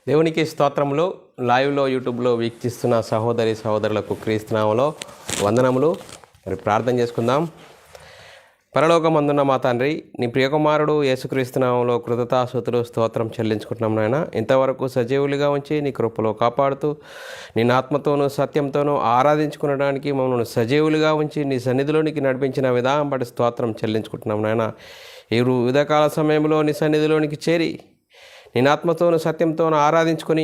దేవునికి స్తోత్రములు. లైవ్లో యూట్యూబ్లో వీక్షిస్తున్న సహోదరి సహోదరులకు క్రీస్తునామములో వందనములు. మరి ప్రార్థన చేసుకుందాం. పరలోకమందున్న మా తండ్రి, నీ ప్రియకుమారుడు యేసుక్రీస్తునామములో కృతజ్ఞతాస్తుతులు స్తోత్రం చెల్లించుకుంటున్నాం నాయన. ఇంతవరకు సజీవులుగా ఉంచి నీ కృపలో కాపాడుతూ నీ ఆత్మతోనూ సత్యంతోనూ ఆరాధించుకునడానికి మమ్మల్ని సజీవులుగా ఉంచి నీ సన్నిధిలోనికి నడిపించిన విధానం బట్టి స్తోత్రం చెల్లించుకుంటున్నాం నాయన. ఈ ఉదయకాల సమయంలో నీ సన్నిధిలోనికి చేరి నీ ఆత్మతోనూ సత్యంతోనూ ఆరాధించుకొని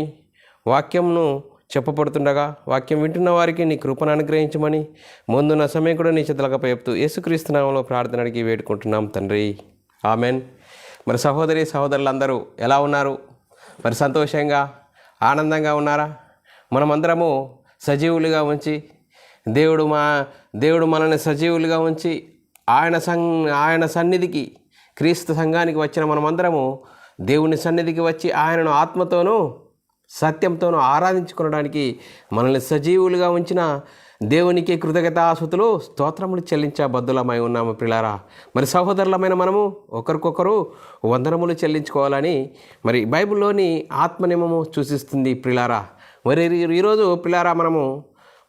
వాక్యంను చెప్పబడుతుండగా వాక్యం వింటున్న వారికి నీ కృపను అనుగ్రహించమని ముందున్న సమయం కూడా నీ చేతులకు చెప్తూ యేసుక్రీస్తు నామములో ప్రార్థన అడిగి వేడుకుంటున్నాం తండ్రి, ఆమెన్. మరి సహోదరి సహోదరులందరూ ఎలా ఉన్నారు? మరి సంతోషంగా ఆనందంగా ఉన్నారా? మనమందరము సజీవులుగా ఉంచి దేవుడు మనల్ని సజీవులుగా ఉంచి ఆయన సన్నిధికి, క్రీస్తు సంఘానికి వచ్చిన మనమందరము దేవుని సన్నిధికి వచ్చి ఆయనను ఆత్మతోనూ సత్యంతోనూ ఆరాధించుకోవడానికి మనల్ని సజీవులుగా ఉంచిన దేవునికి కృతజ్ఞతాస్తుతులు స్తోత్రములు చెల్లించబద్దులమై ఉన్నాము ప్రియులారా. మరి సహోదరులమైన మనము ఒకరికొకరు వందనములు చెల్లించుకోవాలని మరి బైబిల్లోని ఆత్మనియమము సూచిస్తుంది ప్రియులారా. మరి ఈరోజు ప్రియులారా మనము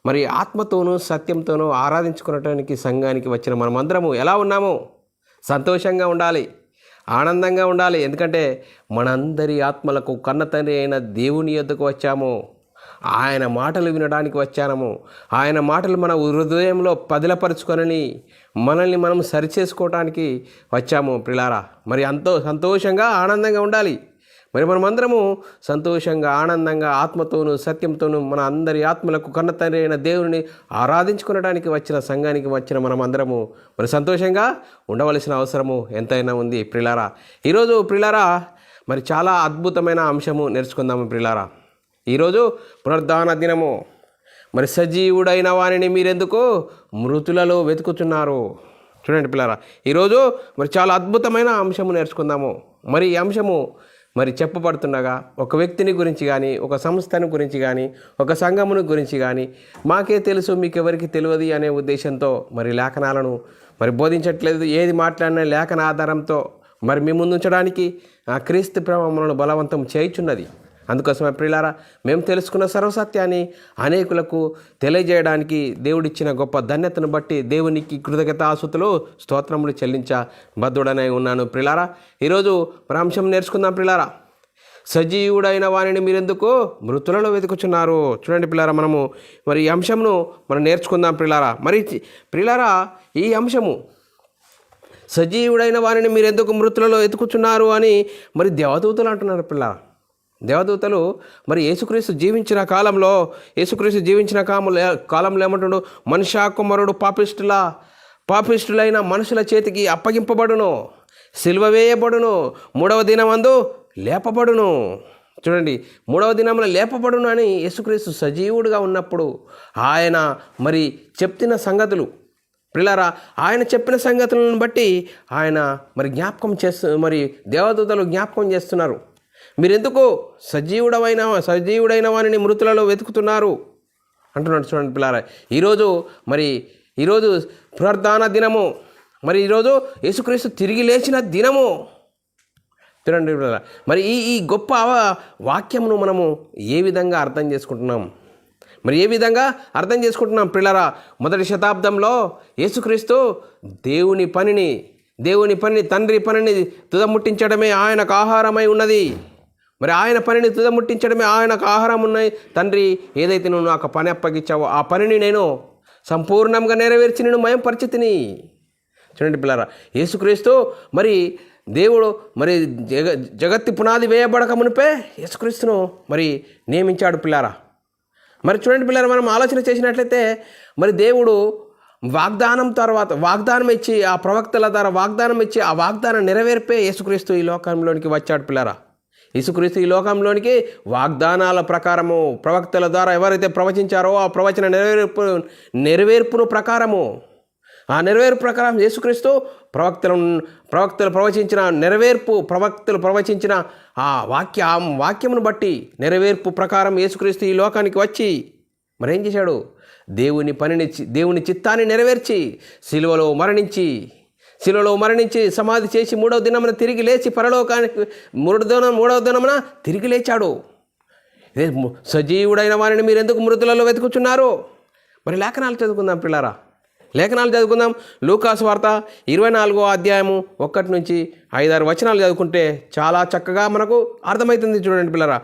మరి ఆత్మతోనూ సత్యంతోనూ ఆరాధించుకోవడానికి సంఘానికి వచ్చిన మనమందరము ఎలా ఉన్నాము? సంతోషంగా ఉండాలి, ఆనందంగా ఉండాలి. ఎందుకంటే మనందరి ఆత్మలకు కన్న తండ్రి అయిన దేవుని యొద్దకు వచ్చాము. ఆయన మాటలు వినడానికి వచ్చాము. ఆయన మాటలు మన హృదయంలో పదిలపరుచుకొని మనల్ని మనం సరిచేసుకోవడానికి వచ్చాము ప్రియులారా. మరి ఎంతో సంతోషంగా ఆనందంగా ఉండాలి. మరి మనమందరము సంతోషంగా ఆనందంగా ఆత్మతోనూ సత్యంతోనూ మన అందరి ఆత్మలకు కన్న తండ్రి అయిన దేవుని ఆరాధించుకోవడానికి వచ్చిన సంఘానికి వచ్చిన మనమందరము మరి సంతోషంగా ఉండవలసిన అవసరము ఎంతైనా ఉంది ప్రియులారా. ఈరోజు ప్రియులారా మరి చాలా అద్భుతమైన అంశము నేర్చుకుందాము ప్రియులారా. ఈరోజు పునరుద్ధాన దినము. మరి సజీవుడైన వారిని మీరెందుకు మృతులలో వెతుకుతున్నారు? చూడండి పిల్లారా, ఈరోజు మరి చాలా అద్భుతమైన అంశము నేర్చుకుందాము. మరి ఈ అంశము మరి చెప్పబడుతుండగా ఒక వ్యక్తిని గురించి కానీ, ఒక సంస్థను గురించి కానీ, ఒక సంఘమును గురించి కానీ మాకే తెలుసు మీకెవరికి తెలియదు అనే ఉద్దేశంతో మరి లేఖనాలను మరి బోధించట్లేదు. ఏది మాట్లాడినా లేఖన ఆధారంతో మరి మీ ముందుంచడానికి ఆ క్రీస్తు ప్రేమ మనల్ని బలవంతం చేయుచున్నది. అందుకోసమే ప్రియులారా, మేము తెలుసుకున్న సర్వసత్యాన్ని అనేకులకు తెలియజేయడానికి దేవుడిచ్చిన గొప్ప ధన్యతను బట్టి దేవునికి కృతజ్ఞతాస్తుతులు స్తోత్రములు చెల్లించ బద్ధుడనై ఉన్నాను ప్రియులారా. ఈరోజు అంశం నేర్చుకుందాం ప్రియులారా. సజీవుడైన వారిని మీరెందుకు మృతులలో వెతుకుచున్నారు? చూడండి ప్రియులారా, మనము మరి ఈ అంశంను మనం నేర్చుకుందాం ప్రియులారా. మరి ప్రియులారా, ఈ అంశము సజీవుడైన వారిని మీరెందుకు మృతులలో వెతుకుచున్నారు అని మరి దేవదూతలు అంటున్నారు పిల్లారా. దేవదూతలు మరి యేసుక్రీస్తు జీవించిన కాలంలో ఏమంటుడు? మనుష్య కుమారుడు పాపిష్టులైన మనుషుల చేతికి అప్పగింపబడును, సిలువ వేయబడును, 3వ దినమందు లేపబడును. చూడండి, 3వ దినంలో లేపబడును అని యేసుక్రీస్తు సజీవుడుగా ఉన్నప్పుడు ఆయన మరి చెప్పిన సంగతులు ప్రియులారా, ఆయన చెప్పిన సంగతులను బట్టి ఆయన మరి మరి దేవదూతలు జ్ఞాపకం చేస్తున్నారు. మీరెందుకు సజీవుడైన వారిని మృతులలో వెతుకుతున్నారు అంటున్నాడు. చూడండి పిల్లారా, ఈరోజు పునరుద్ధాన దినము. మరి ఈరోజు యేసుక్రీస్తు తిరిగి లేచిన దినము. చూడండి పిల్లారా, మరి ఈ గొప్ప వాక్యమును మనము ఏ విధంగా అర్థం చేసుకుంటున్నాం? పిల్లారా, మొదటి శతాబ్దంలో యేసుక్రీస్తు దేవుని పనిని తండ్రి పనిని తుదముట్టించడమే ఆయనకు ఆహారమై ఉన్నది. మరి ఆయన పనిని తుదముట్టించడమే ఆయనకు ఆహారం ఉన్నాయి. తండ్రి, ఏదైతే నువ్వు నాకు పని అప్పగించావో ఆ పనిని నేను సంపూర్ణంగా నెరవేర్చి నేను మయంపరిచితిని. చూడండి పిల్లారా, యేసుక్రీస్తు మరి దేవుడు మరి జగత్తి పునాది వేయబడక మునిపే యేసుక్రీస్తును మరి నియమించాడు పిల్లారా. మరి చూడండి పిల్లారా, మనం ఆలోచన చేసినట్లయితే మరి దేవుడు వాగ్దానం ఇచ్చి ఆ ప్రవక్తల ద్వారా వాగ్దానం ఇచ్చి ఆ వాగ్దానం నెరవేర్పే యేసుక్రీస్తు ఈ లోకంలోనికి వచ్చాడు పిల్లారా. యేసుక్రీస్తు ఈ లోకంలోనికి వాగ్దానాల ప్రకారము ప్రవక్తల ద్వారా ఎవరైతే ప్రవచించారో ఆ ప్రవచన నెరవేర్పును ప్రకారము ఆ నెరవేర్పు ప్రకారం యేసుక్రీస్తు ప్రవక్తలు ప్రవచించిన ప్రవక్తలు ప్రవచించిన ఆ వాక్యమును బట్టి నెరవేర్పు ప్రకారం యేసుక్రీస్తు ఈ లోకానికి వచ్చి మరేం చేశాడు? దేవుని చిత్తాన్ని నెరవేర్చి సిలువలో మరణించి సమాధి చేసి 3వ దినమున తిరిగి లేచి పరలోకానికి 3వ దినమున తిరిగి లేచాడు. సజీవుడైన వారిని మీరు ఎందుకు మృతులలో వెతుకుచున్నారు? మరి లేఖనాలు చదువుకుందాం పిల్లారా, లేఖనాలు చదువుకుందాం. లూకాసు వార్త 24వ అధ్యాయము 1 నుంచి 5-6 వచనాలు చదువుకుంటే చాలా చక్కగా మనకు అర్థమవుతుంది. చూడండి పిల్లరా.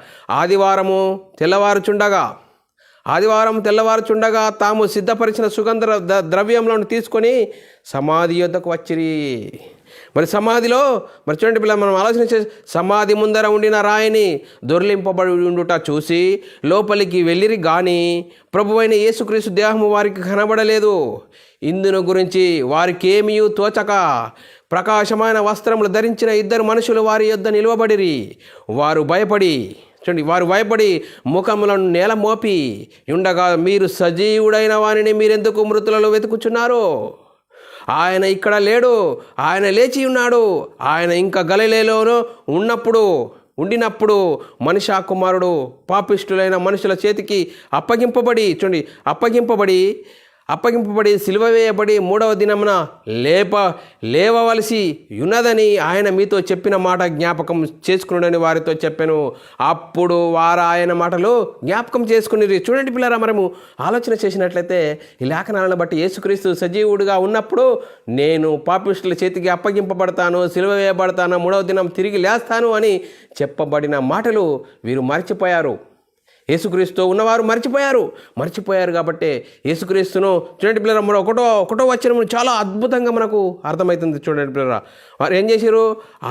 ఆదివారం తెల్లవారుచుండగా తాము సిద్ధపరిచిన సుగంధ ద్రవ్యములను తీసుకొని సమాధి యొద్దకు వచ్చిరి. మరి సమాధిలో మరి చూడండి పిల్లలు, మనం ఆలోచన చేసి సమాధి ముందర ఉండిన రాయిని దొర్లింపబడి ఉండుట చూసి లోపలికి వెళ్ళిరి గాని ప్రభువైన యేసుక్రీస్తు దేహము వారికి కనబడలేదు. ఇందును గురించి వారికి ఏమీ తోచక ప్రకాశమైన వస్త్రములు ధరించిన 2 మనుషులు వారి యొద్ద నిలువబడిరి. వారు భయపడి ముఖములను నేల మోపి ఉండగా, మీరు సజీవుడైన వానిని మీరెందుకు మృతులలో వెతుకుచున్నారు? ఆయన ఇక్కడ లేడు, ఆయన లేచి ఉన్నాడు. ఆయన ఇంకా గలిలయలోనూ ఉండినప్పుడు మనుష్య కుమారుడు పాపిష్టులైన మనుషుల చేతికి అప్పగింపబడి సిలువ వేయబడి 3వ దినమున లేవవలసి ఉన్నదని ఆయన మీతో చెప్పిన మాట జ్ఞాపకం చేసుకున్నాడని వారితో చెప్పాను. అప్పుడు వారు ఆయన మాటలు జ్ఞాపకం చేసుకుని. చూడండి పిల్లరా, మనము ఆలోచన చేసినట్లయితే ఈ లేఖనాలను బట్టి యేసుక్రీస్తు సజీవుడిగా ఉన్నప్పుడు నేను పాపిష్టుల చేతికి అప్పగింపబడతాను, సిలువ వేయబడతాను, 3వ దినం తిరిగి లేస్తాను అని చెప్పబడిన మాటలు వీరు మర్చిపోయారు. యేసుక్రీస్తు ఉన్నవారు మర్చిపోయారు కాబట్టి యేసుక్రీస్తును చూడండి పిల్లరా, మనం ఒకటో వచనం చాలా అద్భుతంగా మనకు అర్థమవుతుంది. చూడండి పిల్లరా, వారు ఏం చేశారు?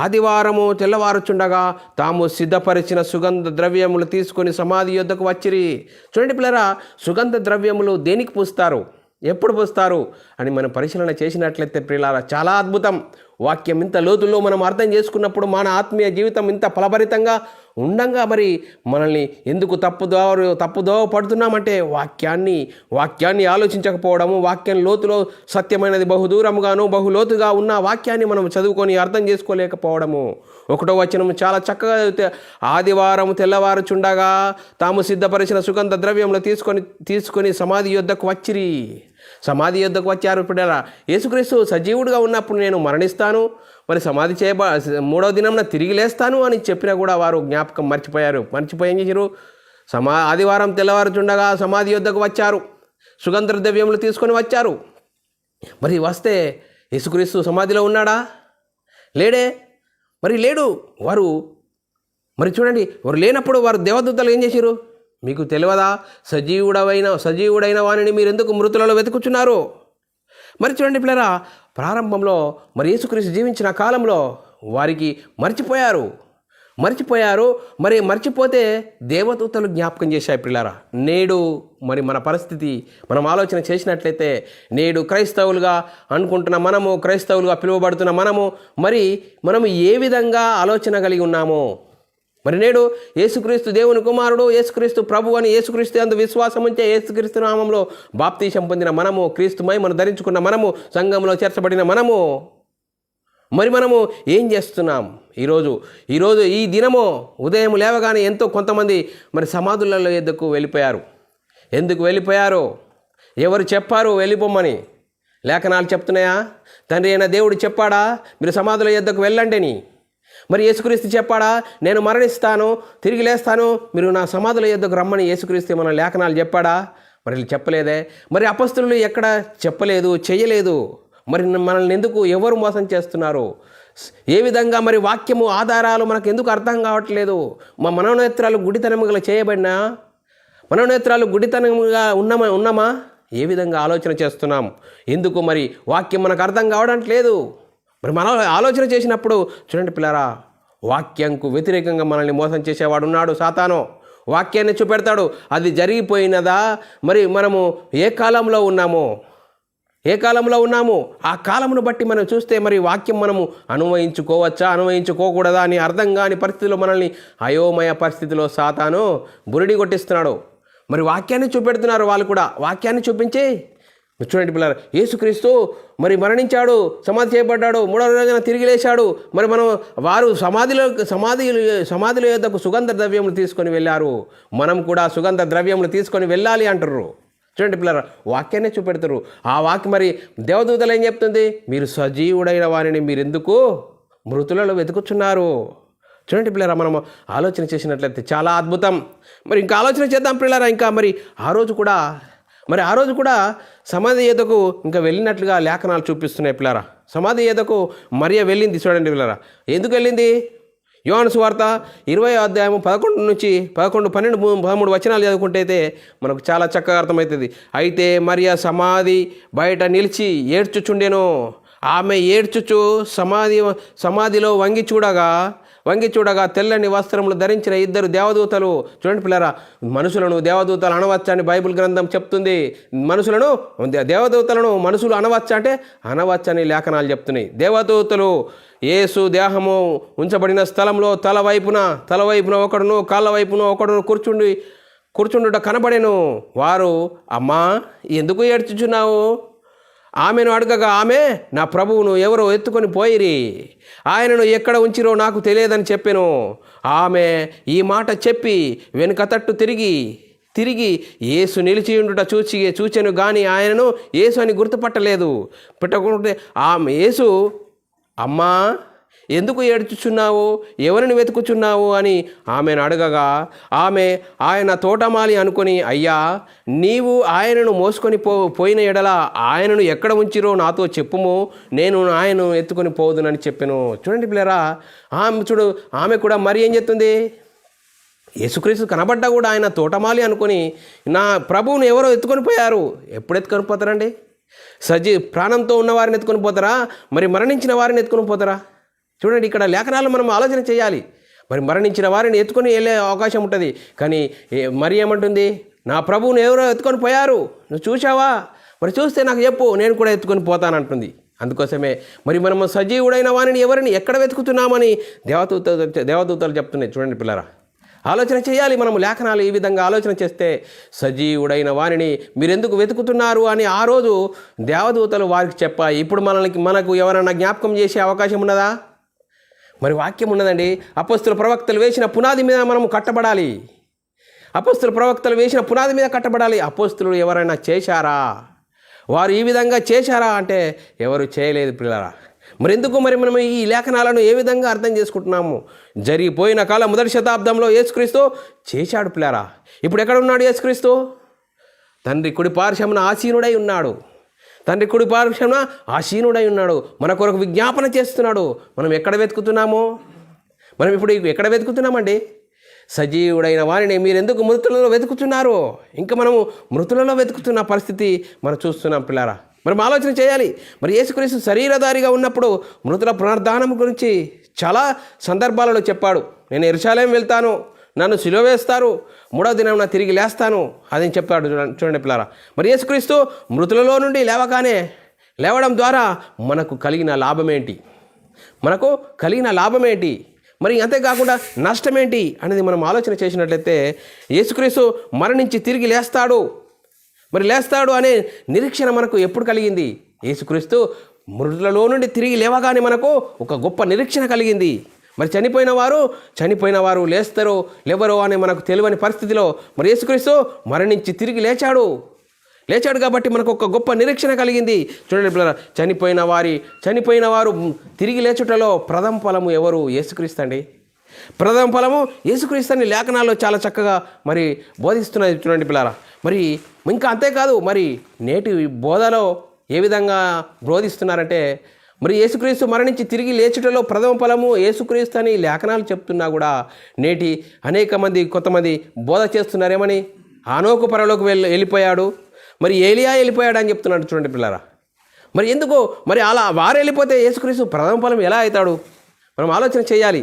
ఆదివారము తెల్లవారుచుండగా తాము సిద్ధపరిచిన సుగంధ ద్రవ్యములు తీసుకొని సమాధి యొద్దకు వచ్చిరి. చూడండి పిల్లరా, సుగంధ ద్రవ్యములు దేనికి పూస్తారు, ఎప్పుడు పూస్తారు అని మనం పరిశీలన చేసినట్లయితే ప్రియులారా, చాలా అద్భుతం. వాక్యం ఇంత లోతుల్లో మనం అర్థం చేసుకున్నప్పుడు మన ఆత్మీయ జీవితం ఇంత ఫలభరితంగా ఉండంగా మరి మనల్ని ఎందుకు తప్పుదోవ పడుతున్నామంటే వాక్యాన్ని ఆలోచించకపోవడము, వాక్యం లోతులో సత్యమైనది బహుదూరముగాను బహులోతుగా ఉన్న వాక్యాన్ని మనం చదువుకొని అర్థం చేసుకోలేకపోవడము. 1వ వచనం చాలా చక్కగా చదివితే, ఆదివారం తెల్లవారుచుండగా తాము సిద్ధపరిచిన సుగంధ ద్రవ్యములు తీసుకొని సమాధి యొద్దకు వచ్చారు. ఇప్పుడు యేసుక్రీస్తు సజీవుడిగా ఉన్నప్పుడు నేను మరణిస్తాను, మరి సమాధి 3వ దినంన తిరిగి లేస్తాను అని చెప్పినా కూడా వారు జ్ఞాపకం మర్చిపోయి ఏం చేశారు? ఆదివారం తెల్లవారుచుండగా సమాధి యొద్దకు వచ్చారు, సుగంధ ద్రవ్యములు తీసుకొని వచ్చారు. మరి వస్తే యేసుక్రీస్తు సమాధిలో ఉన్నాడా? లేడు. వారు చూడండి, వారు లేనప్పుడు వారు దేవదూతలు ఏం చేశారు? మీకు తెలియదా? సజీవుడైన వానిని మీరు ఎందుకు మృతులలో వెతుకుచున్నారు? మరి చూడండి పిల్లరా, ప్రారంభంలో మరి యేసుక్రీస్తు జీవించిన కాలంలో వారికి మర్చిపోయారు. మరి మర్చిపోతే దేవదూతలు జ్ఞాపకం చేశాయి పిల్లరా. నేడు మరి మన పరిస్థితి మనం ఆలోచన చేసినట్లయితే, నేడు క్రైస్తవులుగా అనుకుంటున్న మనము, క్రైస్తవులుగా పిలువబడుతున్న మనము ఏ విధంగా ఆలోచన కలిగి ఉన్నామో, మరి నేడు యేసుక్రీస్తు దేవుని కుమారుడు, యేసుక్రీస్తు ప్రభు అని యేసుక్రీస్తు అందు విశ్వాసం ఉంచే యేసుక్రీస్తు నామంలో బాప్తీసం పొందిన మనము, క్రీస్తు మహిమను ధరించుకున్న మనము, సంఘంలో చేర్చబడిన మనము ఏం చేస్తున్నాం? ఈరోజు ఈ దినము ఉదయం లేవగానే కొంతమంది మరి సమాధులలో ఎందుకు వెళ్ళిపోయారు? ఎవరు చెప్పారు వెళ్ళిపోమని? లేఖనాలు చెప్తున్నాయా? తండ్రి అయిన దేవుడు చెప్పాడా మీరు సమాధుల యొద్దకు వెళ్ళండి? మరి యేసుక్రీస్తు చెప్పాడా నేను మరణిస్తాను, తిరిగి లేస్తాను, మీరు నా సమాధుల యొద్దకు రమ్మని యేసుక్రీస్తు మన లేఖనాలు చెప్పాడా? మరి చెప్పలేదే. మరి అపొస్తలులు ఎక్కడ చెప్పలేదు, చెయ్యలేదు. మరి మనల్ని ఎందుకు ఎవరు మోసం చేస్తున్నారు? ఏ విధంగా మరి వాక్యము ఆధారాలు మనకు ఎందుకు అర్థం కావట్లేదు? మా మనోనేత్రాలు గుడితనముగా చేయబడినా, మనోనేత్రాలు గుడితనముగా ఉన్నామా? ఏ విధంగా ఆలోచన చేస్తున్నాం? ఎందుకు మరి వాక్యం మనకు అర్థం కావడానికి లేదు? మరి మనం ఆలోచన చేసినప్పుడు చూడండి పిల్లరా, వాక్యంకు వ్యతిరేకంగా మనల్ని మోసం చేసేవాడు ఉన్నాడు, సాతాను. వాక్యాన్ని చూపెడతాడు, అది జరిగిపోయినదా? మరి మనము ఏ కాలంలో ఉన్నాము ఆ కాలమును బట్టి మనం చూస్తే మరి వాక్యం మనము అన్వయించుకోవచ్చా, అన్వయించుకోకూడదా అని అర్థం కాని పరిస్థితిలో మనల్ని అయోమయ పరిస్థితిలో సాతాను బురిడి కొట్టిస్తున్నాడు. మరి వాక్యాన్ని చూపెడుతున్నారు వాళ్ళు కూడా. వాక్యాన్ని చూపించి చూడండి పిల్లలు, యేసుక్రీస్తు మరి మరణించాడు, సమాధి చేయబడ్డాడు, 3వ రోజున తిరిగి లేచాడు. మరి వారు సమాధిలో యొద్దకు సుగంధ ద్రవ్యములు తీసుకొని వెళ్ళారు, మనం కూడా సుగంధ ద్రవ్యములు తీసుకొని వెళ్ళాలి అంటారు. చూడండి పిల్లలు, వాక్యాన్ని చూపెడతారు. ఆ వాక్యం మరి దేవదూతలు ఏం చెప్తుంది? మీరు సజీవుడైన వారిని మీరు ఎందుకు మృతులలో వెతుకుచున్నారు? చూడండి పిల్లరా, మనం ఆలోచన చేసినట్లయితే చాలా అద్భుతం. మరి ఇంకా ఆలోచన చేద్దాం పిల్లరా. ఇంకా మరి ఆ రోజు కూడా సమాధి ఎద్దకు ఇంకా వెళ్ళినట్లుగా లేఖనాలు చూపిస్తున్నాయి పిల్లరా. సమాధి ఎద్దకు మరియ వెళ్ళింది. చూడండి పిల్లరా, ఎందుకు వెళ్ళింది? యోహాను సువార్త 20వ అధ్యాయము 11 నుంచి 11, 12, 13 వచనాలు చదువుకుంటే అయితే మనకు చాలా చక్కగా అర్థమవుతుంది. అయితే మరియ సమాధి బయట నిలిచి ఏడ్చుచుండెను. ఆమె ఏడ్చుచు సమాధిలో వంగి చూడగా తెల్లని వస్త్రములు ధరించిన 2 దేవదూతలు. చూడండి పిల్లరా, మనుషులను దేవదూతలు అనవచ్చా అని బైబిల్ గ్రంథం చెప్తుంది. దేవదూతలను మనుషులు అనవచ్చా అంటే అనవచ్చని లేఖనాలు చెప్తున్నాయి. దేవదూతలు యేసు దేహము ఉంచబడిన స్థలంలో తలవైపున ఒకడును కాళ్ళ వైపున ఒకడును కూర్చుండుట కనబడెను. వారు, అమ్మా ఎందుకు ఏడ్చుచున్నావు? ఆమెను అడగగా ఆమె, నా ప్రభువును ఎవరో ఎత్తుకొని పోయిరి, ఆయనను ఎక్కడ ఉంచిరో నాకు తెలియదని చెప్పెను. ఆమె ఈ మాట చెప్పి వెనుక తట్టు తిరిగి యేసు నిలిచి ఉండుట చూచెను గాని ఆయనను యేసు అని గుర్తుపట్టలేదు. పెట్టకుంటే ఆమె యేసు, అమ్మా ఎందుకు ఏడ్చుచున్నావు? ఎవరిని వెతుకుచున్నావు అని ఆమెను అడగగా ఆయన తోటమాలి అనుకొని, అయ్యా నీవు ఆయనను మోసుకొని పోయిన ఎడల ఆయనను ఎక్కడ ఉంచిరో నాతో చెప్పుము, నేను ఆయనను ఎత్తుకొని పోదునని చెప్పాను. చూడండి పిల్లరా, ఆమె కూడా మరి ఏం చెప్తుంది? యేసుక్రీస్తు కనబడ్డా కూడా ఆయన తోటమాలి అనుకొని నా ప్రభువును ఎవరో ఎత్తుకొని పోయారు. ఎప్పుడు ఎత్తుకొని పోతారండి? ప్రాణంతో ఉన్న వారిని ఎత్తుకొని పోతారా? మరి మరణించిన వారిని ఎత్తుకొని పోతారా? చూడండి, ఇక్కడ లేఖనాలు మనం ఆలోచన చేయాలి. మరి మరణించిన వారిని ఎత్తుకొని వెళ్ళే అవకాశం ఉంటుంది. కానీ మరి ఏమంటుంది? నా ప్రభువును ఎవరో ఎత్తుకొని పోయారు, నువ్వు చూసావా? మరి చూస్తే నాకు చెప్పు, నేను కూడా ఎత్తుకొని పోతానంటుంది. అందుకోసమే మరి మనము సజీవుడైన వారిని ఎవరిని ఎక్కడ వెతుకుతున్నామని దేవదూతలు చెప్తున్నాయి. చూడండి పిల్లరా, ఆలోచన చేయాలి. మనము లేఖనాలు ఈ విధంగా ఆలోచన చేస్తే సజీవుడైన వారిని మీరెందుకు వెతుకుతున్నారు అని ఆ రోజు దేవదూతలు వారికి చెప్పాయి. ఇప్పుడు మనకు ఎవరైనా జ్ఞాపకం చేసే అవకాశం ఉన్నదా? మరి వాక్యం ఉన్నదండి. అపొస్తలుల ప్రవక్తలు వేసిన పునాది మీద మనము కట్టబడాలి. అపొస్తలుల ప్రవక్తలు వేసిన పునాది మీద కట్టబడాలి. అపొస్తలులు ఎవరైనా చేశారా? వారు ఈ విధంగా చేశారా అంటే ఎవరు చేయలేదు పిల్లరా. మరి ఎందుకు మనం ఈ లేఖనాలను ఏ విధంగా అర్థం చేసుకుంటున్నాము? జరిగిపోయిన కాలం 1వ శతాబ్దంలో యేసుక్రీస్తు చేశాడు పిల్లరా. ఇప్పుడు ఎక్కడ ఉన్నాడు యేసుక్రీస్తు? తండ్రి కుడి పార్శ్వమున ఆసీనుడై ఉన్నాడు. మన కొరకు విజ్ఞాపన చేస్తున్నాడు. మనం ఎక్కడ వెతుకుతున్నాము? మనం ఇప్పుడు ఎక్కడ వెతుకుతున్నామండి? సజీవుడైన వారిని మీరెందుకు మృతులలో వెతుకుతున్నారు? ఇంకా మనము మృతులలో వెతుకుతున్న పరిస్థితి మనం చూస్తున్నాం పిల్లరా. మనం ఆలోచన చేయాలి. మరి యేసుక్రీస్తు శరీరధారిగా ఉన్నప్పుడు మృతుల పునరుద్ధానం గురించి చాలా సందర్భాలలో చెప్పాడు. నేను యెరూషలేము వెళ్తాను, నన్ను సిలువ వేస్తారు, 3వ దినం తిరిగి లేస్తాను అని చెప్పాడు. చూడండి పిల్లరా, మరి యేసుక్రీస్తు మృతులలో నుండి లేవడం ద్వారా మనకు కలిగిన లాభం ఏంటి? మరి అంతేకాకుండా నష్టం ఏంటి అనేది మనం ఆలోచన చేసినట్లయితే, యేసుక్రీస్తు మరణించి తిరిగి లేస్తాడు అనే నిరీక్షణ మనకు ఎప్పుడు కలిగింది? యేసుక్రీస్తు మృతులలో నుండి తిరిగి లేవగానే మనకు ఒక గొప్ప నిరీక్షణ కలిగింది. మరి చనిపోయిన వారు లేవరో అని మనకు తెలియని పరిస్థితిలో మరి యేసుక్రీస్తు మరణించి తిరిగి లేచాడు కాబట్టి మనకు ఒక గొప్ప నిరీక్షణ కలిగింది. చూడండి పిల్లరా, చనిపోయిన వారు తిరిగి లేచుటలో ప్రథమ ఫలము ఎవరు? యేసుక్రీస్తు అండి. ప్రథమ ఫలము యేసుక్రీస్తు అని లేఖనాల్లో చాలా చక్కగా మరి బోధిస్తున్నది. చూడండి పిల్లరా, మరి ఇంకా అంతేకాదు, మరి నేటి బోధలో ఏ విధంగా బోధిస్తున్నారంటే, మరి యేసుక్రీస్తు మరణించి తిరిగి లేచుటలో ప్రథమ ఫలము యేసుక్రీస్తు అని లేఖనాలు చెప్తున్నా కూడా నేటి కొంతమంది బోధ చేస్తున్నారేమని, ఆనోకు పరలోకి వెళ్ళిపోయాడు, మరి ఏలియా వెళ్ళిపోయాడు అని చెప్తున్నాడు. చూడండి పిల్లరా, మరి ఎందుకు మరి అలా వారు వెళ్ళిపోతే యేసుక్రీస్తు ప్రథమ ఫలం ఎలా అవుతాడు? మనం ఆలోచన చేయాలి.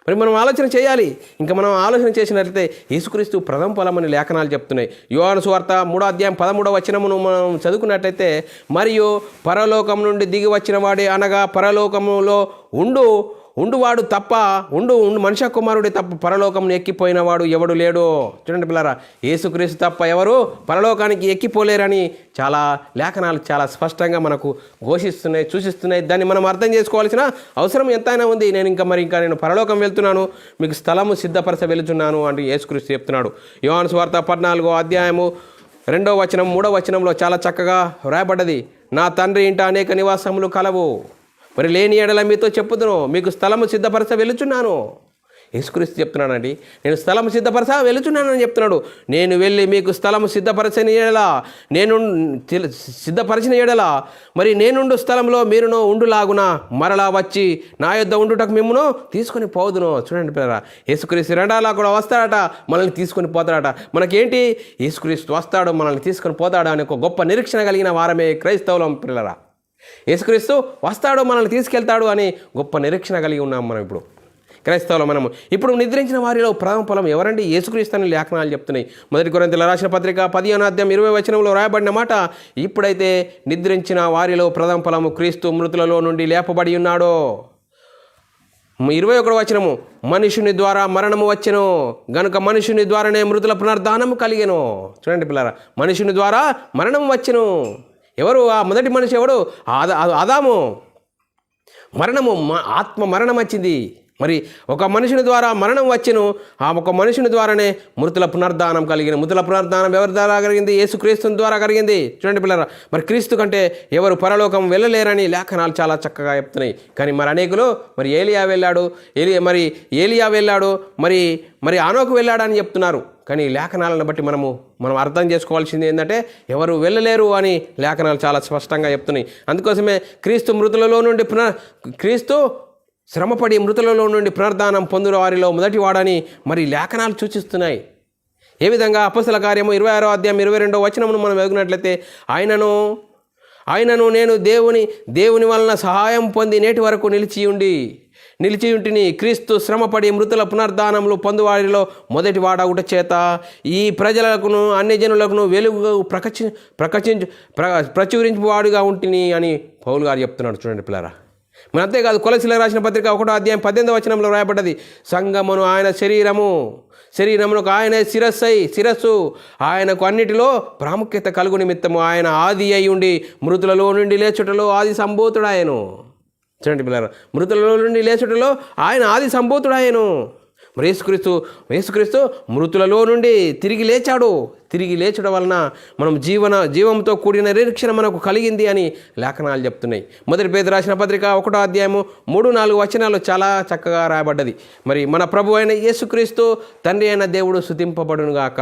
ఇంకా మనం ఆలోచన చేసినట్లయితే యేసుక్రీస్తు ప్రథమ ఫలం అని లేఖనాలు చెప్తున్నాయి. యోహాను సువార్త 3వ అధ్యాయం 13వ వచనమును మనం చదువుకున్నట్లయితే, మరియు పరలోకం నుండి దిగి వచ్చిన వాడే, అనగా పరలోకములో ఉండువాడు తప్ప మనుష్య కుమారుడి తప్ప పరలోకమును ఎక్కిపోయినవాడు ఎవడు లేడు. చూడండి పిల్లరా, యేసుక్రీస్తు తప్ప ఎవరు పరలోకానికి ఎక్కిపోలేరని చాలా లేఖనాలు చాలా స్పష్టంగా మనకు ఘోషిస్తున్నాయి, సూచిస్తున్నాయి. దాన్ని మనం అర్థం చేసుకోవాల్సిన అవసరం ఎంతైనా ఉంది. నేను పరలోకం వెళ్తున్నాను, మీకు స్థలము సిద్ధపరచ వెళుతున్నాను అంటూ యేసుక్రీస్తు చెప్తున్నాడు. యోహాను సువార్త 14వ అధ్యాయము 2వ వచనం 3వ వచనంలో చాలా చక్కగా వ్రాయబడ్డది, నా తండ్రి ఇంట అనేక నివాసములు కలవు, మరి లేని ఎడల మీతో చెప్పుదును, మీకు స్థలము సిద్ధపరచ వెళుచున్నాను. యేసుక్రీస్తు చెప్తున్నాడండి, నేను స్థలం సిద్ధపరచా వెళుతున్నానని చెప్తున్నాడు. నేను వెళ్ళి మీకు స్థలం సిద్ధపరచని ఎడలా, నేను సిద్ధపరిచిన ఎడలా మరి నేనుండు స్థలంలో మీరును ఉండులాగున మరలా వచ్చి నా యొద్ద ఉండుటకు మిమ్మును తీసుకొని పోదును. చూడండి పిల్లరా, యేసుక్రీస్తు రెండాలా కూడా వస్తాడట, మనల్ని తీసుకొని పోతాడట. మనకేంటి, యేసుక్రీస్తు వస్తాడు మనల్ని తీసుకొని పోతాడు అని ఒక గొప్ప నిరీక్షణ కలిగిన వారమే క్రైస్తవులం పిల్లరా. యేసుక్రీస్తు వస్తాడు మనల్ని తీసుకెళ్తాడు అని గొప్ప నిరీక్షణ కలిగి ఉన్నాం మనం ఇప్పుడు క్రైస్తవులు. మనము ఇప్పుడు నిద్రించిన వారిలో ప్రథమ ఫలం ఎవరండి? యేసుక్రీస్తు అని లేఖనాలు చెప్తున్నాయి. 1 కొరింథీయులకు రాసిన పత్రిక 10:20 రాయబడిన మాట, ఇప్పుడైతే నిద్రించిన వారిలో ప్రథమ ఫలము క్రీస్తు మృతులలో నుండి లేపబడి ఉన్నాడో. 21 మనుషుని ద్వారా మరణము వచ్చెను గనుక మనుషుని ద్వారానే మృతుల పునరుద్ధానము కలిగెను. చూడండి పిల్లరా, మనుషుని ద్వారా మరణం వచ్చెను. ఎవరు ఆ మొదటి మనిషి? ఎవడు? ఆదాము. మరణము, ఆత్మ మరణం వచ్చింది. మరి ఒక మనుషుని ద్వారా మరణం వచ్చెను, ఆ ఒక మనుషుని ద్వారానే మృతుల పునరుద్ధానం కలిగిన. మృతుల పునరుద్ధానం ఎవరి ద్వారా కలిగింది? యేసుక్రీస్తు ద్వారా కలిగింది. చూడండి పిల్లరా, మరి క్రీస్తు కంటే ఎవరు పరలోకం వెళ్ళలేరని లేఖనాలు చాలా చక్కగా చెప్తున్నాయి. కానీ మరి అనేకులు మరి ఏలియా వెళ్ళాడు, మరి ఆనోకు వెళ్ళాడు అని చెప్తున్నారు. కానీ లేఖనాలను బట్టి మనం అర్థం చేసుకోవాల్సింది ఏంటంటే ఎవరు వెళ్ళలేరు అని లేఖనాలు చాలా స్పష్టంగా చెప్తున్నాయి. అందుకోసమే క్రీస్తు శ్రమపడి మృతులలో నుండి పునరుద్ధానం పొందిన వారిలో మొదటి వాడని మరి లేఖనాలు సూచిస్తున్నాయి. ఏ విధంగా? అపొస్తలుల కార్యము 26:22 మనం ఎదుగునట్లయితే ఆయనను నేను దేవుని వలన సహాయం పొంది నేటి వరకు నిలిచియుంటిని. క్రీస్తు శ్రమపడి మృతుల పునరుద్ధానములు పొందువారిలో మొదటి వాడగుట చేత ఈ ప్రజలకును అన్ని జనులకును వెలుగు ప్రచురించువాడుగా ఉంటిని అని పౌలు గారు చెప్తున్నాడు. చూడండి పిల్లరా, మరి అంతేకాదు, కొలసీలకు రాసిన పత్రిక 1:18 రాయబడ్డది, సంఘమును ఆయన శరీరమునకు ఆయన శిరస్సు, ఆయనకు అన్నిటిలో ప్రాముఖ్యత కలుగు నిమిత్తము ఆయన ఆది అయి ఉండి మృతులలో నుండి లేచుటలో ఆది సంభూతుడాయను. చూడండి పిల్లరా, మృతులలో నుండి లేచుటలో ఆయన ఆది సంభూతుడాయను. మరి యేసుక్రీస్తు మృతులలో నుండి తిరిగి లేచడం వలన మనం జీవంతో కూడిన నిరీక్షణ మనకు కలిగింది అని లేఖనాలు చెప్తున్నాయి. 1 పేతురు రాసిన పత్రిక 1:3-4 చాలా చక్కగా రాయబడ్డది. మరి మన ప్రభు అయిన యేసుక్రీస్తు తండ్రి అయిన దేవుడు స్తుతింపబడునుగాక.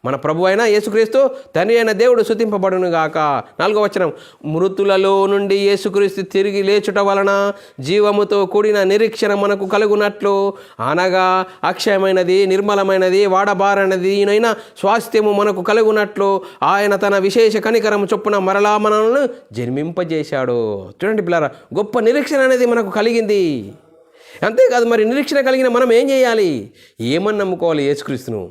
మన ప్రభు అయిన యేసుక్రీస్తు తండ్రి అయిన దేవుడు స్తుతింపబడునుగాక. 4 మృతులలో నుండి యేసుక్రీస్తు తిరిగి లేచుట వలన జీవముతో కూడిన నిరీక్షణ మనకు కలుగునట్లు, అనగా అక్షయమైనది, నిర్మలమైనది, వాడబారనది అయిన స్వాస్థ్యము మనకు కలుగునట్లు ఆయన తన విశేష కనికరం చొప్పున మరలా మనల్ని జన్మింపజేశాడు. చూడండి పిల్లరా, గొప్ప నిరీక్షణ అనేది మనకు కలిగింది. అంతేకాదు, మరి నిరీక్షణ కలిగిన మనం ఏం చేయాలి? ఏమని నమ్ముకోవాలి? యేసుక్రీస్తును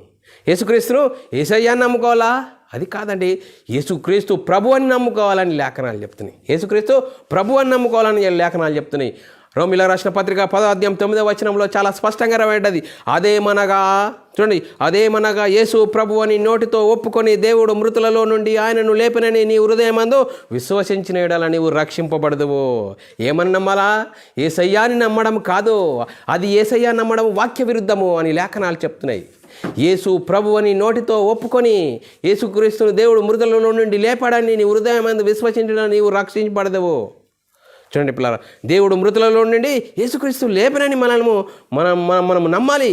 యేసయ్యాన్ని నమ్ముకోవాలా? అది కాదండి, యేసుక్రీస్తు ప్రభు అని నమ్ముకోవాలని లేఖనాలు చెప్తున్నాయి. యేసుక్రీస్తు ప్రభు అని నమ్ముకోవాలని లేఖనాలు చెప్తున్నాయి. రోమీయులకు రాసిన పత్రిక 10:9 చాలా స్పష్టంగా రాయబడ్డది, అదేమనగా యేసు ప్రభు అని నోటితో ఒప్పుకొని దేవుడు మృతులలో నుండి ఆయనను లేపినని నీ హృదయమందు విశ్వసించిన యెడల నీవు రక్షింపబడదువు. ఏమని నమ్మాలా? యేసయ్యాని నమ్మడం కాదు, అది యేసయ్యా నమ్మడం వాక్య విరుద్ధము అని లేఖనాలు చెప్తున్నాయి. యేసు ప్రభు అని నోటితో ఒప్పుకొని యేసుక్రీస్తును దేవుడు మృతులలో నుండి లేపాడని నీ హృదయమందు విశ్వసించిన నీవు రక్షింపబడదువు. చూడండి పిల్లరా, దేవుడు మృతులలో నుండి యేసుక్రీస్తు లేపనని మనము నమ్మాలి.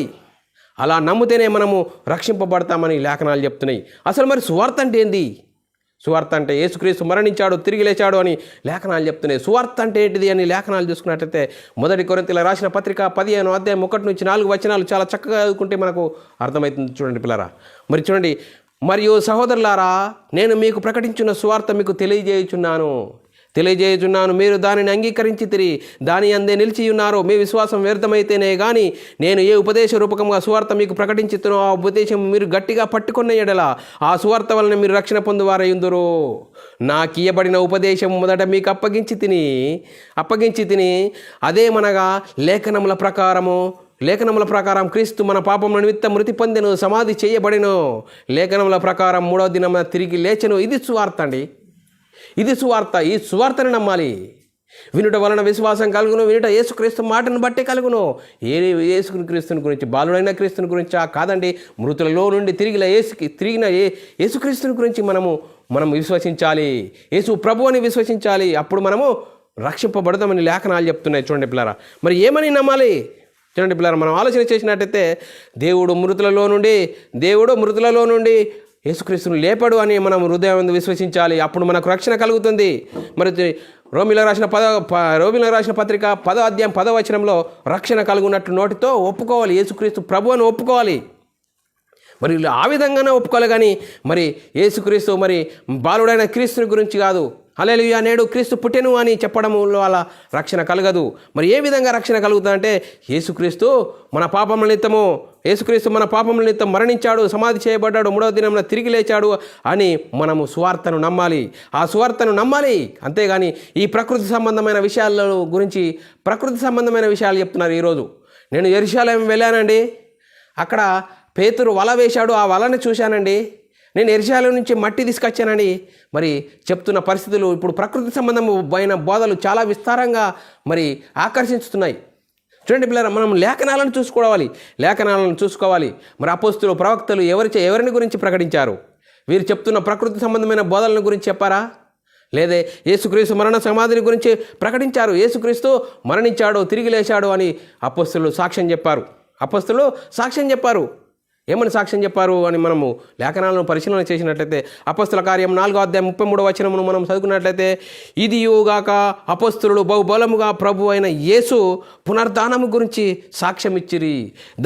అలా నమ్మితేనే మనము రక్షింపబడతామని లేఖనాలు చెప్తున్నాయి. అసలు మరి సువార్త అంటే ఏంది? సువార్త అంటే యేసుక్రీస్తు మరణించాడు, తిరిగి లేచాడు అని లేఖనాలు చెప్తున్నాయి. సువార్త అంటే ఏంటిది అని లేఖనాలు చూసుకున్నట్లయితే 1 కొరింథీయులకు రాసిన పత్రిక 15:1-4 చాలా చక్కగా చదువుకుంటే మనకు అర్థమవుతుంది. చూడండి పిల్లరా, మరి చూడండి, మరియు సహోదరులారా, నేను మీకు ప్రకటించిన సువార్త మీకు తెలియజేయుచున్నాను, మీరు దానిని అంగీకరించితిరి, దాని అందే నిలిచి ఉన్నారు. మీ విశ్వాసం వ్యర్థమైతేనే కానీ నేను ఏ ఉపదేశ రూపకంగా సువార్త మీకు ప్రకటించుతున్నో ఆ ఉపదేశం మీరు గట్టిగా పట్టుకున్న ఎడల ఆ సువార్త వలన మీరు రక్షణ పొందువారయ్యుందురు. నాకు ఇయ్యబడిన ఉపదేశం మొదట మీకు అప్పగించి తిని అదేమనగా లేఖనముల ప్రకారం క్రీస్తు మన పాపముల నిమిత్తం మృతి పొందెను, సమాధి చేయబడెను, లేఖనముల ప్రకారం 3వ దినమున తిరిగి లేచెను. ఇది సువార్త అండి, ఇది సువార్త. ఈ సువార్తను నమ్మాలి. వినుట వలన విశ్వాసం కలుగును, వినుట యేసుక్రీస్తు మాటను బట్టి కలుగును. యేసుక్రీస్తుని గురించి, బాలుడైన క్రీస్తుని గురించి కాదండి, మృతులలో నుండి తిరిగిన యేసుక్రీస్తుని గురించి మనం విశ్వసించాలి. యేసు ప్రభు అని విశ్వసించాలి. అప్పుడు మనము రక్షింపబడతామని లేఖనాలు చెప్తున్నాయి. చూడండి పిల్లరా, మరి ఏమని నమ్మాలి? చూడండి పిల్లలు, మనం ఆలోచన చేసినట్టయితే దేవుడు మృతులలో నుండి యేసుక్రీస్తును లేపడు అని మనం హృదయం విశ్వసించాలి. అప్పుడు మనకు రక్షణ కలుగుతుంది. మరి రోమిలకు రాసిన పత్రిక 10వ అధ్యాయం 10వ వచనంలో రక్షణ కలుగున్నట్టు నోటితో ఒప్పుకోవాలి, యేసుక్రీస్తు ప్రభు అని ఒప్పుకోవాలి. మరి ఆ విధంగానే ఒప్పుకోవాలి. కానీ మరి యేసుక్రీస్తు మరి బాలుడైన క్రీస్తుని గురించి కాదు, హల్లెలూయా నేడు క్రీస్తు పుట్టెను అని చెప్పడం వల్ల రక్షణ కలగదు. మరి ఏ విధంగా రక్షణ కలుగుతుందంటే యేసుక్రీస్తు మన పాపముల నిమిత్తం మరణించాడు, సమాధి చేయబడ్డాడు, 3వ దినమున తిరిగి లేచాడు అని మనము సువార్తను నమ్మాలి. ఆ సువార్తను నమ్మాలి. అంతేగాని ఈ ప్రకృతి సంబంధమైన విషయాలు చెప్తున్నారు. ఈరోజు నేను యెరూషలేము వెళ్ళానండి, అక్కడ పేతురు వల వేశాడు, ఆ వలని చూశానండి. నేను యెరూషలేము నుంచి మట్టి తీసుకొచ్చానని మరి చెప్తున్న పరిస్థితులు ఇప్పుడు ప్రకృతి సంబంధమైన బోధలు చాలా విస్తారంగా మరి ఆకర్షిస్తున్నాయి. చూడండి పిల్లలు, మనం లేఖనాలను చూసుకోవాలి. మరి అపోస్తులు ప్రవక్తలు ఎవరిని గురించి ప్రకటించారు? వీరు చెప్తున్న ప్రకృతి సంబంధమైన బోధలను గురించి చెప్పారా? లేదే యేసుక్రీస్తు మరణ సమాధిని గురించి ప్రకటించారు. యేసుక్రీస్తు మరణించాడు, తిరిగి లేచాడు అని అపోస్తులు సాక్ష్యం చెప్పారు. ఏమని సాక్ష్యం చెప్పారు అని మనము లేఖనాలను పరిశీలన చేసినట్లయితే అపోస్తుల కార్యం 4వ అధ్యాయం 33వ వచనమును మనం చదువుకున్నట్లయితే, ఇదియుగాక అపోస్తులు బహుబలముగా ప్రభు అయిన యేసు పునర్ధానము గురించి సాక్ష్యం ఇచ్చిరి.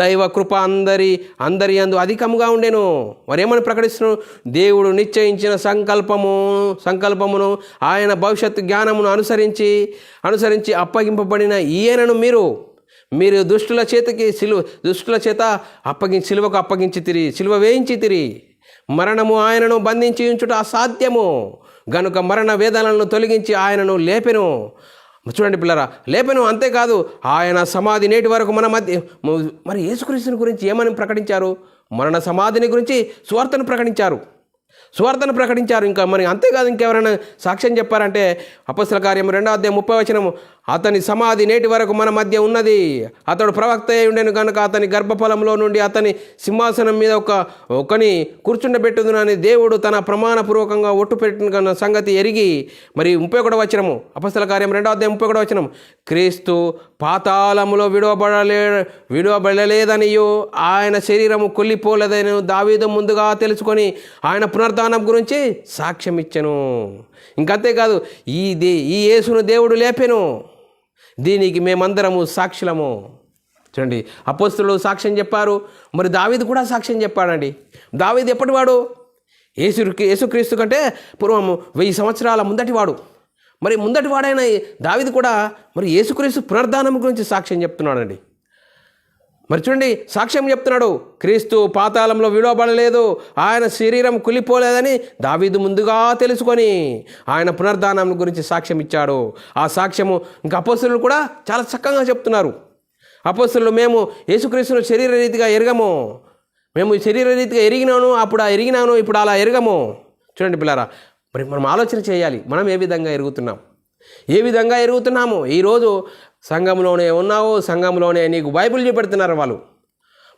దైవ కృప అందరి యందు అధికముగా ఉండెను. మరి ఏమని ప్రకటిస్తున్నారు? దేవుడు నిశ్చయించిన సంకల్పమును ఆయన భవిష్యత్తు జ్ఞానమును అనుసరించి అప్పగింపబడిన ఈయనను మీరు దుష్టుల చేత సిలువకు అప్పగించితిరి, సిలువ వేయించితిరి. మరణము ఆయనను బంధించి ఉంచుట అసాధ్యము గనుక మరణ వేదనలను తొలగించి ఆయనను లేపెను. చూడండి పిల్లరా, లేపెను. అంతేకాదు ఆయన సమాధి నేటి వరకు మన మధ్య. మరి యేసుక్రీస్తుని గురించి ఏమని ప్రకటించారు? మరణ సమాధిని గురించి సువార్తను ప్రకటించారు. ఇంకా మరి అంతేకాదు ఇంకెవరైనా సాక్ష్యం చెప్పారంటే అపోస్తల కార్యం 2వ అధ్యాయం 30వ వచనము, అతని సమాధి నేటి వరకు మన మధ్య ఉన్నది. అతడు ప్రవక్త అయి ఉండెను కనుక అతని గర్భఫలంలో నుండి అతని సింహాసనం మీద ఒకని కూర్చుండబెట్టుదునని దేవుడు తన ప్రమాణపూర్వకంగా ఒట్టు పెట్టిన సంగతి ఎరిగి. మరి 31వ వచనము, అపోస్తల కార్యం 2వ అధ్యాయం 31వ వచనం, క్రీస్తు పాతాళములో విడువబడలేదనియో ఆయన శరీరము కొల్లిపోలేదని దావీదు ముందుగా తెలుసుకొని ఆయన పునర్ధానం గురించి సాక్ష్యం ఇచ్చెను. ఇంకంతేకాదు ఈ యేసును దేవుడు లేపెను, దీనికి మేమందరము సాక్షులము. చూడండి, అపోస్తులు సాక్ష్యం చెప్పారు. మరి దావీదు కూడా సాక్ష్యం చెప్పాడండి. దావీదు ఎప్పటివాడు? యేసుక్రీస్తు కంటే పూర్వము 1000 సంవత్సరాల ముందటివాడు. మరి ముందటివాడైన దావీదు కూడా మరి యేసుక్రీస్తు పునర్ధానం గురించి సాక్ష్యం చెప్తున్నాడండి. మరి చూడండి, సాక్ష్యం చెప్తున్నాడు. క్రీస్తు పాతాళంలో విడవబడలేదు, ఆయన శరీరం కులిపోలేదని దావీదు ముందుగా తెలుసుకొని ఆయన పునర్ధానం గురించి సాక్ష్యం ఇచ్చాడు. ఆ సాక్ష్యము ఇంకా అపోస్తలులు కూడా చాలా చక్కగా చెప్తున్నారు. అపోస్తలులు, మేము యేసుక్రీస్తును శరీరరీతిగా ఎరగము, ఇప్పుడు అలా ఎరగము. చూడండి పిల్లారా, మరి మనం ఆలోచన చేయాలి. మనం ఏ విధంగా ఎరుగుతున్నాము? ఈరోజు సంఘంలోనే ఉన్నావు, సంఘంలోనే నీకు బైబిల్ చూపెడుతున్నారు వాళ్ళు.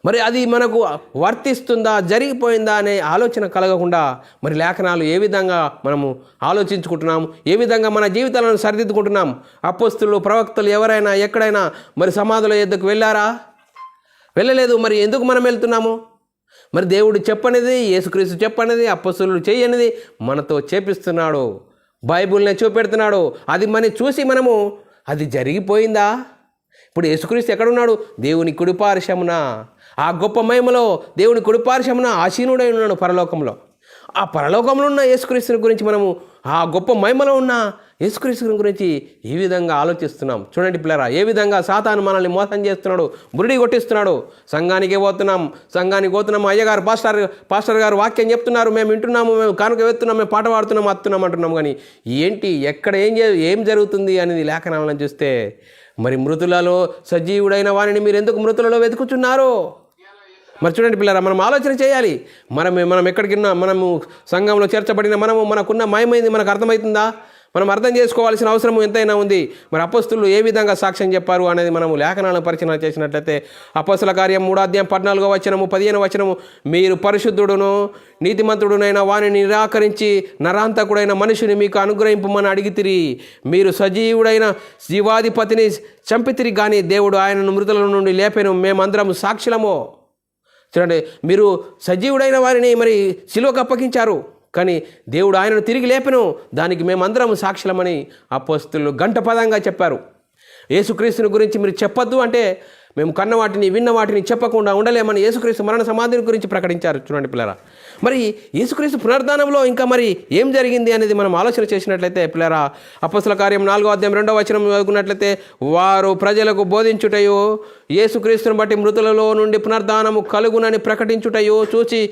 మరి అది మనకు వర్తిస్తుందా, జరిగిపోయిందా అనే ఆలోచన కలగకుండా మరి లేఖనాలు ఏ విధంగా మనము ఆలోచించుకుంటున్నాము, ఏ విధంగా మన జీవితాలను సరిదిద్దుకుంటున్నాం? అపోస్తులు ప్రవక్తలు ఎవరైనా ఎక్కడైనా మరి సమాధుల యొద్దకు వెళ్ళలేదు. మరి ఎందుకు మనం వెళ్తున్నాము? మరి దేవుడు చెప్పనిది, యేసుక్రీస్తు చెప్పనిది, అపోస్తులు చేయనిది మనతో చేపిస్తున్నాడు, బైబిల్నే చూపెడుతున్నాడు. అది మనం చూసి మనము అది జరిగిపోయిందా? ఇప్పుడు యేసుక్రీస్తు ఎక్కడున్నాడు? దేవుని కుడిపార్శ్వమున, ఆ గొప్ప మహిమలో దేవుని కుడిపార్శ్వమున ఆసీనుడై ఉన్నాడు పరలోకంలో. ఆ పరలోకంలో ఉన్న యేసుక్రీస్తుని గురించి మనము ఆ గొప్ప మహిమలో ఉన్న యేసుక్రీస్తుని గురించి ఈ విధంగా ఆలోచిస్తున్నాం. చూడండి పిల్లరా, ఏ విధంగా సాతాను మనల్ని మోసం చేస్తున్నాడు, బురిడి కొట్టిస్తున్నాడు. సంఘానికి పోతున్నాం, అయ్యగారు పాస్టర్ గారు వాక్యం చెప్తున్నారు, మేము వింటున్నాము, మేము కానుక వెళ్తున్నాం, మేము పాట పాడుతున్నాం, అంటున్నాం. కానీ ఏంటి, ఎక్కడ ఏం జరుగుతుంది అనేది లేఖనాలను చూస్తే మరి మృతులలో సజీవుడైన వారిని మీరు ఎందుకు మృతులలో వెతుకుతున్నారు? మరి చూడండి పిల్లరా, మనం ఆలోచన చేయాలి. మనం ఎక్కడికి మనము సంఘంలో చేర్చబడిన మనకున్న మహిమైంది మనకు అర్థమవుతుందా? మనం అర్థం చేసుకోవాల్సిన అవసరం ఎంతైనా ఉంది. మరి అపొస్తలులు ఏ విధంగా సాక్ష్యం చెప్పారు అనేది మనము లేఖనాలను పరిశీలన చేసినట్లయితే అపొస్తల కార్యం 3:14-15 మీరు పరిశుద్ధుడును నీతిమంతుడునైన వానిని నిరాకరించి నరాంతకుడైన మనిషిని మీకు అనుగ్రహింపమని అడిగితిరి. మీరు సజీవుడైన జీవాధిపతిని చంపితిరి కానీ దేవుడు ఆయనను మృతుల నుండి లేపెను, మేమందరం సాక్షులము. చూడండి, మీరు సజీవుడైన వారిని మరి శిలువకు అప్పగించారు, కానీ దేవుడు ఆయనను తిరిగి లేపెను, దానికి మేమందరం సాక్షులమని అపొస్తలులు గంటపదంగా చెప్పారు. యేసుక్రీస్తుని గురించి మీరు చెప్పొద్దు అంటే మేము కన్న వాటిని విన్న వాటిని చెప్పకుండా ఉండలేమని యేసుక్రీస్తు మరణ సమాధిని గురించి ప్రకటించారు. చూడండి పిల్లరా, మరి యేసుక్రీస్తు పునరుద్ధానంలో ఇంకా మరి ఏం జరిగింది అనేది మనం ఆలోచన చేసినట్లయితే పిల్లరా, అపొస్తల కార్యం 4:2 చదువుకున్నట్లయితే వారు ప్రజలకు బోధించుటయో యేసుక్రీస్తుని బట్టి మృతులలో నుండి పునరుద్ధానము కలుగునని ప్రకటించుటయో చూసి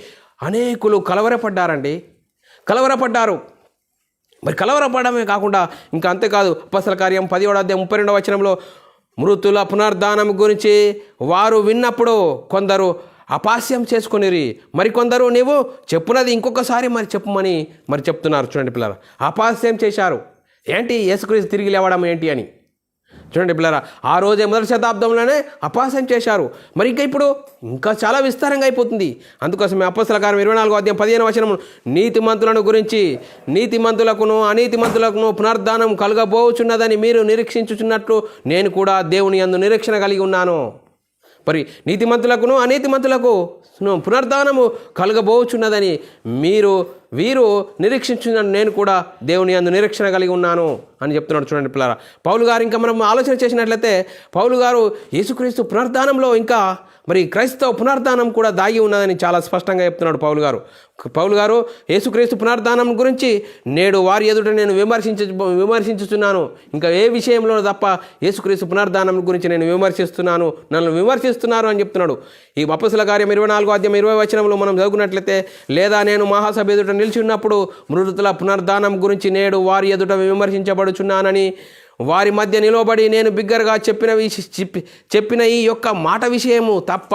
అనేకులు కలవరపడ్డారు. మరి కలవరపడమే కాకుండా ఇంకా అంతేకాదు, అపొస్తల కార్యం 10:32 మృతుల పునరుద్ధానం గురించి వారు విన్నప్పుడు కొందరు అపాస్యం చేసుకునిరి, మరికొందరు నీవు చెప్పున్నది ఇంకొకసారి మరి చెప్పుమని చెప్తున్నారు. చూడండి పిల్లరా, అపాస్యం చేశారు. ఏంటి యేసుక్రీస్తు తిరిగి లేవడం ఏంటి అని. చూడండి పిల్లరా, ఆ రోజే మొదటి శతాబ్దంలోనే అపాస్యం చేశారు. మరి ఇప్పుడు ఇంకా చాలా విస్తారంగా అయిపోతుంది. అందుకోసమే అపొస్తల కార్యం 24:15 నీతిమంతులను గురించి నీతిమంతులకును అనీతిమంతులకును పునరుద్ధానం కలుగబోచున్నదని మీరు నిరీక్షించుచున్నట్లు నేను కూడా దేవుని యందు నిరీక్షణ కలిగి ఉన్నాను. మరి నీతిమంతులకును అనీతిమంతులకు పునరుద్ధానము కలుగబోచున్నదని వీరు నిరీక్షించిన నేను కూడా దేవుని యందు నిరీక్షణ కలిగి ఉన్నాను అని చెప్తున్నాడు. చూడండి పిల్లరా, పౌలు గారు ఇంకా మనం ఆలోచన చేసినట్లయితే పౌలు గారు యేసుక్రీస్తు పునరుద్ధానంలో ఇంకా మరి క్రైస్తవ పునరుద్ధానం కూడా దాగి ఉన్నదని చాలా స్పష్టంగా చెప్తున్నాడు పౌలు గారు యేసుక్రీస్తు పునరుద్ధానం గురించి నేడు వారి ఎదుట నేను విమర్శించుచున్నాను. ఇంకా ఏ విషయంలో తప్ప యేసుక్రీస్తు పునరుద్ధానం గురించి నేను నన్ను విమర్శిస్తున్నారు అని చెప్తున్నాడు. ఈ అపొస్తల కార్యం 24:20 మనం చదువుకున్నట్లయితే లేదా నేను మహాసభ ఎదుట నిలిచి ఉన్నప్పుడు మృతుల పునరుద్ధానం గురించి నేడు వారి ఎదుట విమర్శించబడుచున్నానని వారి మధ్య నిలబడి నేను బిగ్గరగా చెప్పిన ఈ యొక్క మాట విషయము తప్ప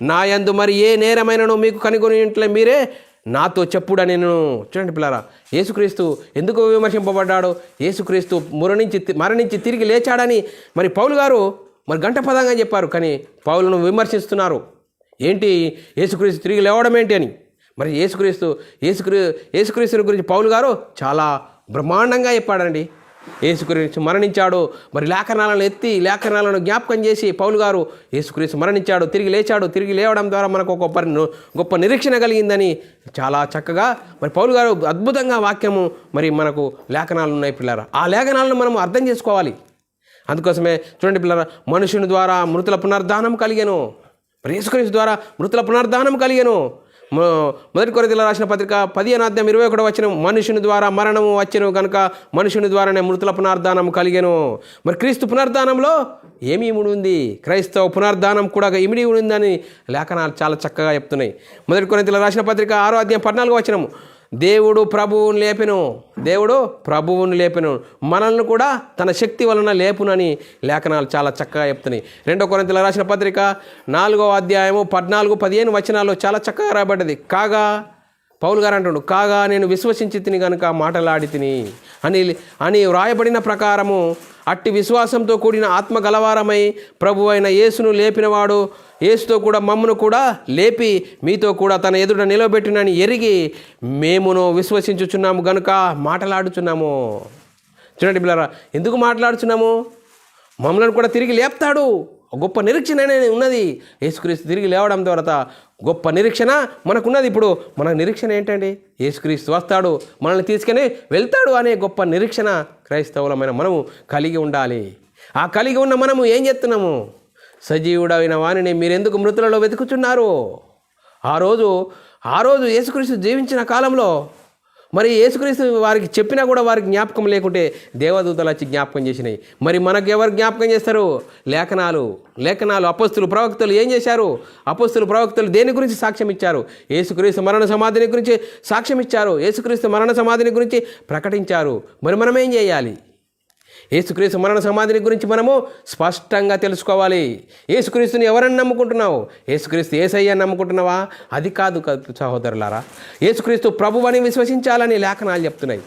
నా యందు మరి ఏ నేరమైనను మీకు కనుగొనింట్లే మీరే నాతో చెప్పుడని నేను. చూడండి పిల్లరా, యేసుక్రీస్తు ఎందుకు విమర్శింపబడ్డాడు? యేసుక్రీస్తు మరణించి తిరిగి లేచాడని మరి పౌలు గారు మరి గంటపదంగా చెప్పారు, కానీ పౌలును విమర్శిస్తున్నారు. ఏంటి యేసుక్రీస్తు తిరిగి లేవడం ఏంటి అని. మరి యేసుక్రీస్తు గురించి పౌలు గారు చాలా బ్రహ్మాండంగా చెప్పాడండి. యేసుక్రీస్తు మరణించాడు, మరి లేఖనాలను జ్ఞాపకం చేసి పౌలు గారు యేసుక్రీస్తు మరణించాడు, తిరిగి లేచాడు, తిరిగి లేవడం ద్వారా మనకు ఒక గొప్ప నిరీక్షణ కలిగిందని చాలా చక్కగా మరి పౌలు గారు అద్భుతంగా వాక్యము మరి మనకు లేఖనాలు ఉన్నాయి పిల్లరా. ఆ లేఖనాలను మనం అర్థం చేసుకోవాలి. అందుకోసమే చూడండి పిల్లరా, మనుషుని ద్వారా మృతుల పునరుద్ధానం కలిగెను, మరి యేసుక్రీస్తు ద్వారా మృతుల పునరుద్ధానం కలిగెను. మొదటి కొరింథీయులకు రాసిన పత్రిక 10:21 మనుషుని ద్వారా మరణము వచ్చెను కనుక మనుషుని ద్వారానే మృతుల పునరుద్ధానం కలిగెను. మరి క్రీస్తు పునరుద్ధానంలో ఏమి ఇమిడి ఉంది? క్రైస్తవ పునరుద్ధానం కూడా ఇమిడి ఉందని లేఖనాలు చాలా చక్కగా చెప్తున్నాయి. మొదటి కొరింథీయులకు రాసిన పత్రిక 6:14 దేవుడు ప్రభువును లేపెను, మనల్ని కూడా తన శక్తి వలన లేపునని లేఖనాలు చాలా చక్కగా చెప్తున్నాయి. 2 కొరింథీయులకు రాసిన పత్రిక 4:14-15 చాలా చక్కగా రాబడ్డది. కాగా పౌలు గారు అంటున్నాడు, కాగా నేను విశ్వసించి తిని కనుక మాటలాడి తిని అని వ్రాయబడిన ప్రకారము అట్టి విశ్వాసంతో కూడిన ఆత్మ గలవారమై ప్రభు అయిన యేసును లేపినవాడు యేసుతో కూడా మమ్మను కూడా లేపి మీతో కూడా తన ఎదుట నిలబెట్టినని ఎరిగి మేమును విశ్వసించుచున్నాము గనుక మాటలాడుచున్నాము. చూడండి పిల్లరా, ఎందుకు మాట్లాడుచున్నాము? మమ్మల్ని కూడా తిరిగి లేపుతాడు. గొప్ప నిరీక్షణ ఉన్నది. యేసుక్రీస్తు తిరిగి లేవడం ద్వారా గొప్ప నిరీక్షణ మనకున్నది. ఇప్పుడు మన నిరీక్షణ ఏంటండి? యేసుక్రీస్తు వస్తాడు, మనల్ని తీసుకొని వెళ్తాడు అనే గొప్ప నిరీక్షణ క్రైస్తవులమైన మనము కలిగి ఉండాలి. ఆ కలిగి ఉన్న మనము ఏం చేస్తున్నాము? సజీవుడైన వానిని మీరెందుకు మృతులలో వెతుకుచున్నారు? ఆ రోజు యేసుక్రీస్తు జీవించిన కాలంలో మరి యేసుక్రీస్తు వారికి చెప్పినా కూడా వారికి జ్ఞాపకం లేకుంటే దేవదూతలు వచ్చి జ్ఞాపకం చేసినాయి. మరి మనకు ఎవరు జ్ఞాపకం చేస్తారు? లేఖనాలు. అపొస్తలులు ప్రవక్తలు ఏం చేశారు? అపొస్తలులు ప్రవక్తలు దేని గురించి సాక్ష్యం ఇచ్చారు? యేసుక్రీస్తు మరణ సమాధిని గురించి సాక్ష్యం ఇచ్చారు. యేసుక్రీస్తు మరణ సమాధిని గురించి ప్రకటించారు. మరి మనం ఏం చేయాలి? యేసుక్రీస్తు మరణ సమాధిని గురించి మనము స్పష్టంగా తెలుసుకోవాలి. యేసుక్రీస్తుని ఎవరని నమ్ముకుంటున్నావు? యేసుక్రీస్తు యేసయ్యని నమ్ముకుంటున్నావా? అది కాదు సహోదరులారా, యేసుక్రీస్తు ప్రభువని విశ్వసించాలని లేఖనాలు చెప్తున్నాయి.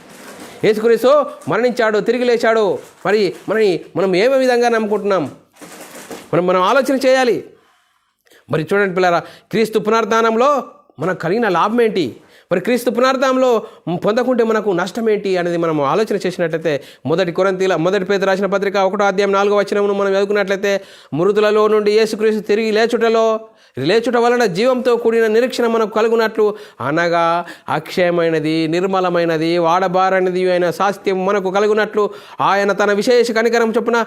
యేసుక్రీస్తు మరణించాడు, తిరిగి లేచాడు. మరి మనం ఏ విధంగా నమ్ముకుంటున్నాం? మనం ఆలోచన చేయాలి. మరి చూడండి పిల్లరా, క్రీస్తు పునరుద్ధానంలో మనకు కలిగిన లాభం ఏంటి? మరి క్రీస్తు పునరుద్ధానంలో పొందకుంటే మనకు నష్టం ఏంటి అనేది మనం ఆలోచన చేసినట్లయితే మొదటి పేతురు రాసిన పత్రిక 1వ అధ్యాయం 4వ వచనమును మనం చదువుకున్నట్లయితే, మృతులలో నుండి యేసుక్రీస్తు తిరిగి లేచుట వలన జీవంతో కూడిన నిరీక్షణ మనకు కలుగునట్లు, అనగా అక్షయమైనది, నిర్మలమైనది, వాడబారనిది అయిన స్వాస్థ్యం మనకు కలుగునట్లు ఆయన తన విశేష కనికరం చొప్పున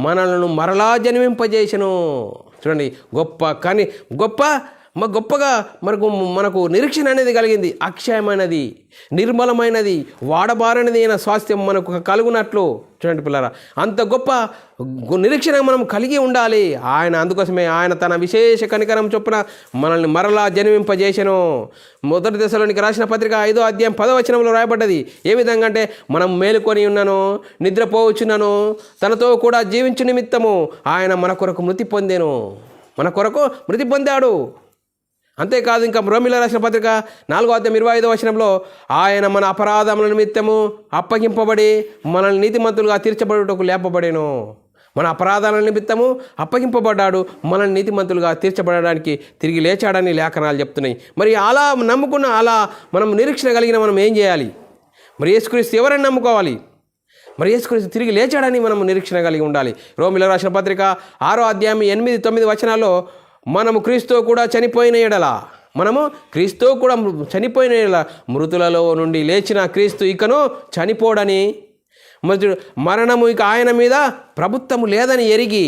మనలను మరలా జన్మింపజేసెను. చూడండి, గొప్పగా మనకు నిరీక్షణ అనేది కలిగింది. అక్షయమైనది, నిర్మలమైనది, వాడబారనిది అయిన స్వాస్థ్యం మనకు కలుగునట్లు. చూడండి పిల్లరా, అంత గొప్ప నిరీక్షణ మనం కలిగి ఉండాలి. అందుకోసమే ఆయన తన విశేష కనికరం చొప్పున మనల్ని మరలా జన్మింపజేసెను. మొదటి దశలోనికి రాసిన పత్రిక 5వ అధ్యాయం 10వ వచనంలో రాయబడ్డది. ఏ విధంగా అంటే, మనం మేలుకొని ఉన్నను, నిద్రపోవచ్చున్నను, తనతో కూడా జీవించు నిమిత్తము ఆయన మన కొరకు మృతి పొందాడు. అంతేకాదు, ఇంకా రోమీయులకు రాసిన పత్రిక 4వ అధ్యాయం 25వ వచనంలో, ఆయన మన అపరాధముల నిమిత్తము అప్పగింపబడి మనల్ని నీతిమంతులుగా తీర్చబడుటకు లేపబడెను. మన అపరాధాల నిమిత్తము అప్పగింపబడ్డాడు, మనల్ని నీతిమంతులుగా తీర్చబడడానికి తిరిగి లేచాడని లేఖనాలు చెప్తున్నాయి. మరి అలా నమ్ముకున్న, అలా మనం నిరీక్షణ కలిగిన మనం ఏం చేయాలి? మరి యేసుక్రీస్తు ఎవరని నమ్ముకోవాలి? మరి యేసుక్రీస్తు తిరిగి లేచాడని మనం నిరీక్షణ కలిగి ఉండాలి. రోమీయులకు రాసిన పత్రిక 6వ అధ్యాయం 8-9 వచనాల్లో, మనము క్రీస్తు కూడా చనిపోయిన ఎడల మృతులలో నుండి లేచిన క్రీస్తు ఇకను చనిపోడని, మరణము ఇక ఆయన మీద ప్రభుత్వము లేదని ఎరిగి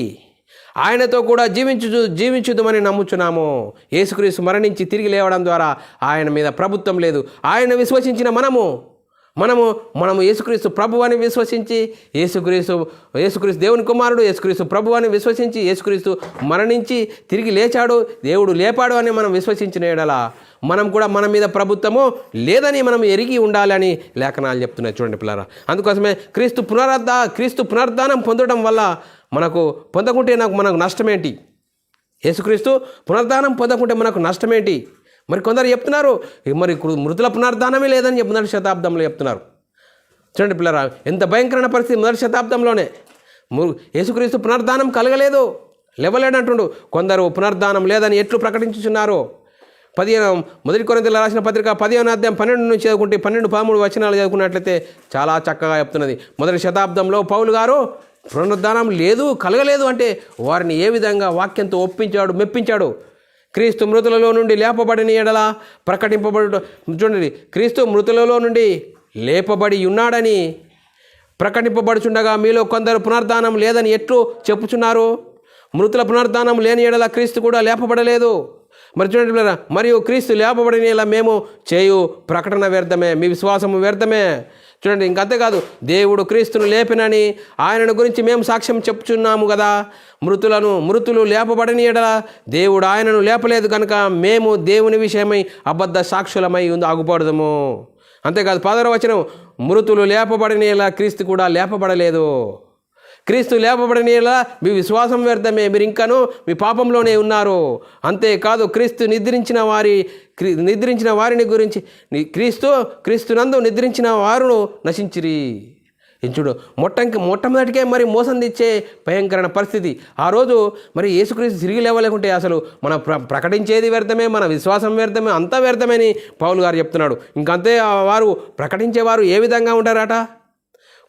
ఆయనతో కూడా జీవించుదుమని నమ్ముచున్నాము. యేసుక్రీస్తు మరణించి తిరిగి లేవడం ద్వారా ఆయన మీద ప్రభుత్వం లేదు. ఆయన విశ్వసించిన మనము యేసుక్రీస్తు ప్రభు అని విశ్వసించి, యేసుక్రీస్తు దేవుని కుమారుడు, యేసుక్రీస్తు ప్రభు అని విశ్వసించి, యేసుక్రీస్తు మరణించి తిరిగి లేచాడు, దేవుడు లేపాడు అని మనం విశ్వసించిన ఎడల మనం కూడా మన మీద ప్రభుత్వము లేదని మనం ఎరిగి ఉండాలని లేఖనాలు చెప్తున్నాయి. చూడండి పిల్లరా, అందుకోసమే క్రీస్తు పునరుద్ధానం పొందడం వల్ల పొందకుంటే మనకు నష్టమేంటి? యేసుక్రీస్తు పునరుద్ధానం పొందకుంటే మనకు నష్టమేంటి? మరి కొందరు చెప్తున్నారు, మరి మృతుల పునరుద్ధానమే లేదని మొదటి శతాబ్దంలో చెప్తున్నారు. చూడండి పిల్లరా, ఎంత భయంకరమైన పరిస్థితి! మొదటి శతాబ్దంలోనే యేసుక్రీస్తు పునరుద్ధానం కలగలేదు, లేవలేడంటుండు. కొందరు పునరుద్ధానం లేదని ఎట్లు ప్రకటించుచున్నారు. మొదటి కొరింథీయులకు రాసిన పత్రిక 10వ అధ్యాయం 12 నుంచి చదువుకుంటే 12-13 వచనాలు చదువుకున్నట్లయితే చాలా చక్కగా చెప్తున్నది. మొదటి శతాబ్దంలో పౌలు గారు పునరుద్ధానం కలగలేదు అంటే వారిని ఏ విధంగా వాక్యంతో మెప్పించాడు. క్రీస్తు మృతులలో నుండి లేపబడిన ఎడల ప్రకటింపబడు. చూడండి, క్రీస్తు మృతులలో నుండి లేపబడి ఉన్నాడని ప్రకటింపబడుచుండగా మీలో కొందరు పునరుద్ధానం లేదని ఎట్లు చెప్పుచున్నారు? మృతుల పునరుద్ధానం లేని ఎడల క్రీస్తు కూడా లేపబడలేదు. మరి చూడండి, మరియు క్రీస్తు లేపబడిన ఎడల మేము చేయు ప్రకటన వ్యర్థమే, మీ విశ్వాసము వ్యర్థమే. చూడండి, ఇంకంతేకాదు, దేవుడు క్రీస్తును లేపినని ఆయనను గురించి మేము సాక్ష్యం చెప్పుచున్నాము కదా. మృతులు లేపబడని ఎడల దేవుడు ఆయనను లేపలేదు కనుక మేము దేవుని విషయమై అబద్ధ సాక్షులమై ఆగుపడదుము. అంతేకాదు, 10వ వచనం, మృతులు లేపబడని ఎడల క్రీస్తు కూడా లేపబడలేదు. క్రీస్తు లేపబడని ఎడల మీ విశ్వాసం వ్యర్థమే, మీరు ఇంకనూ మీ పాపంలోనే ఉన్నారు. అంతేకాదు, క్రీస్తు నిద్రించిన వారిని గురించి క్రీస్తునందు నిద్రించిన వారును నశించిరి. చూడు, మొట్టమొదటికే మరి మోసం తెచ్చే భయంకరమైన పరిస్థితి. ఆ రోజు మరి యేసుక్రీస్తు తిరిగి లేవలేకుంటే అసలు మనం ప్రకటించేది వ్యర్థమే, మన విశ్వాసం వ్యర్థమే, అంతా వ్యర్థమని పౌలు గారు చెప్తున్నాడు. ఇంకంతే, వారు ప్రకటించేవారు ఏ విధంగా ఉంటారట?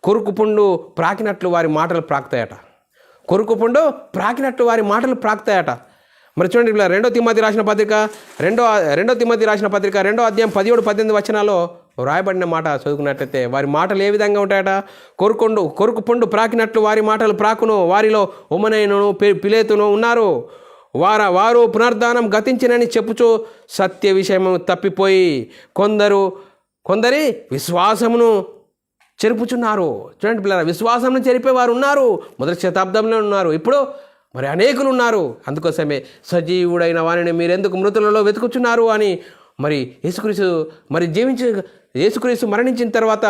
కొరుకుపుండు ప్రాకినట్లు వారి మాటలు ప్రాకుతాయట. మరి చూడండి, 2వ తిమోతి రాసిన పత్రిక 2వ అధ్యాయం 17-18 వచనాల్లో రాయబడిన మాట చదువుకున్నట్లయితే వారి మాటలు ఏ విధంగా ఉంటాయట? కొరుకుపుండు ప్రాకినట్లు వారి మాటలు ప్రాకును, వారిలో ఉమనైనను పిలేతును ఉన్నారు. వారు పునరుద్ధానం గతించినని చెప్పుచు సత్య విషయము తప్పిపోయి కొందరి విశ్వాసమును చెరుపుచున్నారు. చూడండి పిల్లల, విశ్వాసంను చెరిపేవారు ఉన్నారు, మొదటి శతాబ్దంలో ఉన్నారు, ఇప్పుడు మరి అనేకులు ఉన్నారు. అందుకోసమే సజీవుడైన వారిని మీరెందుకు మృతులలో వెతుకుచున్నారు అని మరి యేసుక్రీస్తు మరణించిన తర్వాత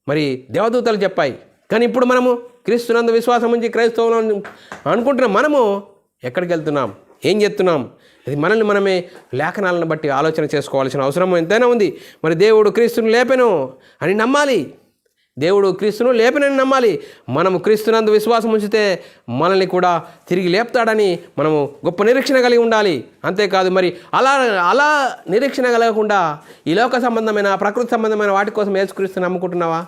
మరి దేవదూతలు చెప్పాయి. కానీ ఇప్పుడు మనము క్రీస్తునందు విశ్వాసం ఉంచి క్రైస్తవులను అనుకుంటున్నాం. మనము ఎక్కడికి వెళ్తున్నాం, ఏం చేస్తున్నాం? ఇది మనమే లేఖనాలను బట్టి ఆలోచన చేసుకోవాల్సిన అవసరం ఎంతైనా ఉంది. మరి దేవుడు క్రీస్తుని లేపెను అని నమ్మాలి. దేవుడు క్రీస్తును లేపనని నమ్మాలి. మనము క్రీస్తునందు విశ్వాసం ఉంచితే మనల్ని కూడా తిరిగి లేపుతాడని మనము గొప్ప నిరీక్షణ కలిగి ఉండాలి. అంతేకాదు మరి అలా నిరీక్షణ కలగకుండా ఈ లోక సంబంధమైన ప్రకృతి సంబంధమైన వాటి కోసం యేసుక్రీస్తుని నమ్ముకుంటున్నావా?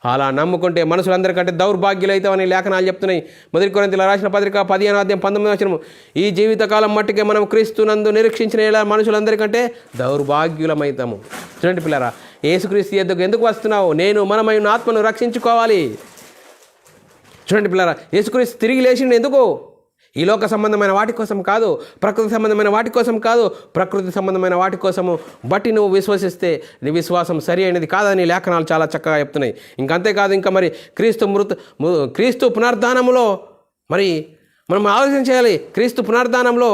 అలా నమ్ముకుంటే మనుషులందరికంటే దౌర్భాగ్యులు అవుతామని లేఖనాలు చెప్తున్నాయి. మొదటి కొరింథీయులకు రాసిన పత్రిక 15:19 ఈ జీవితకాలం మట్టుకే మనం క్రీస్తునందు నిరీక్షించిన మనుషులందరికంటే దౌర్భాగ్యులమవుతాము. చూడండి పిల్లరా, యేసుక్రీస్తు యొద్దకు ఎందుకు వస్తున్నావు? మనమైన ఆత్మను రక్షించుకోవాలి. చూడండి పిల్లరా, యేసుక్రీస్తు తిరిగి లేచిండు ఎందుకు? ఈ లోక సంబంధమైన వాటి కోసం కాదు, ప్రకృతి సంబంధమైన వాటి కోసం కాదు. ప్రకృతి సంబంధమైన వాటి కోసము బట్టి నువ్వు విశ్వసిస్తే నీ విశ్వాసం సరి అయినది కాదని లేఖనాలు చాలా చక్కగా చెప్తున్నాయి. ఇంకంతేకాదు, ఇంకా మరి క్రీస్తు పునరుద్ధానములో మరి మనం ఆలోచన చేయాలి. క్రీస్తు పునరుద్ధానంలో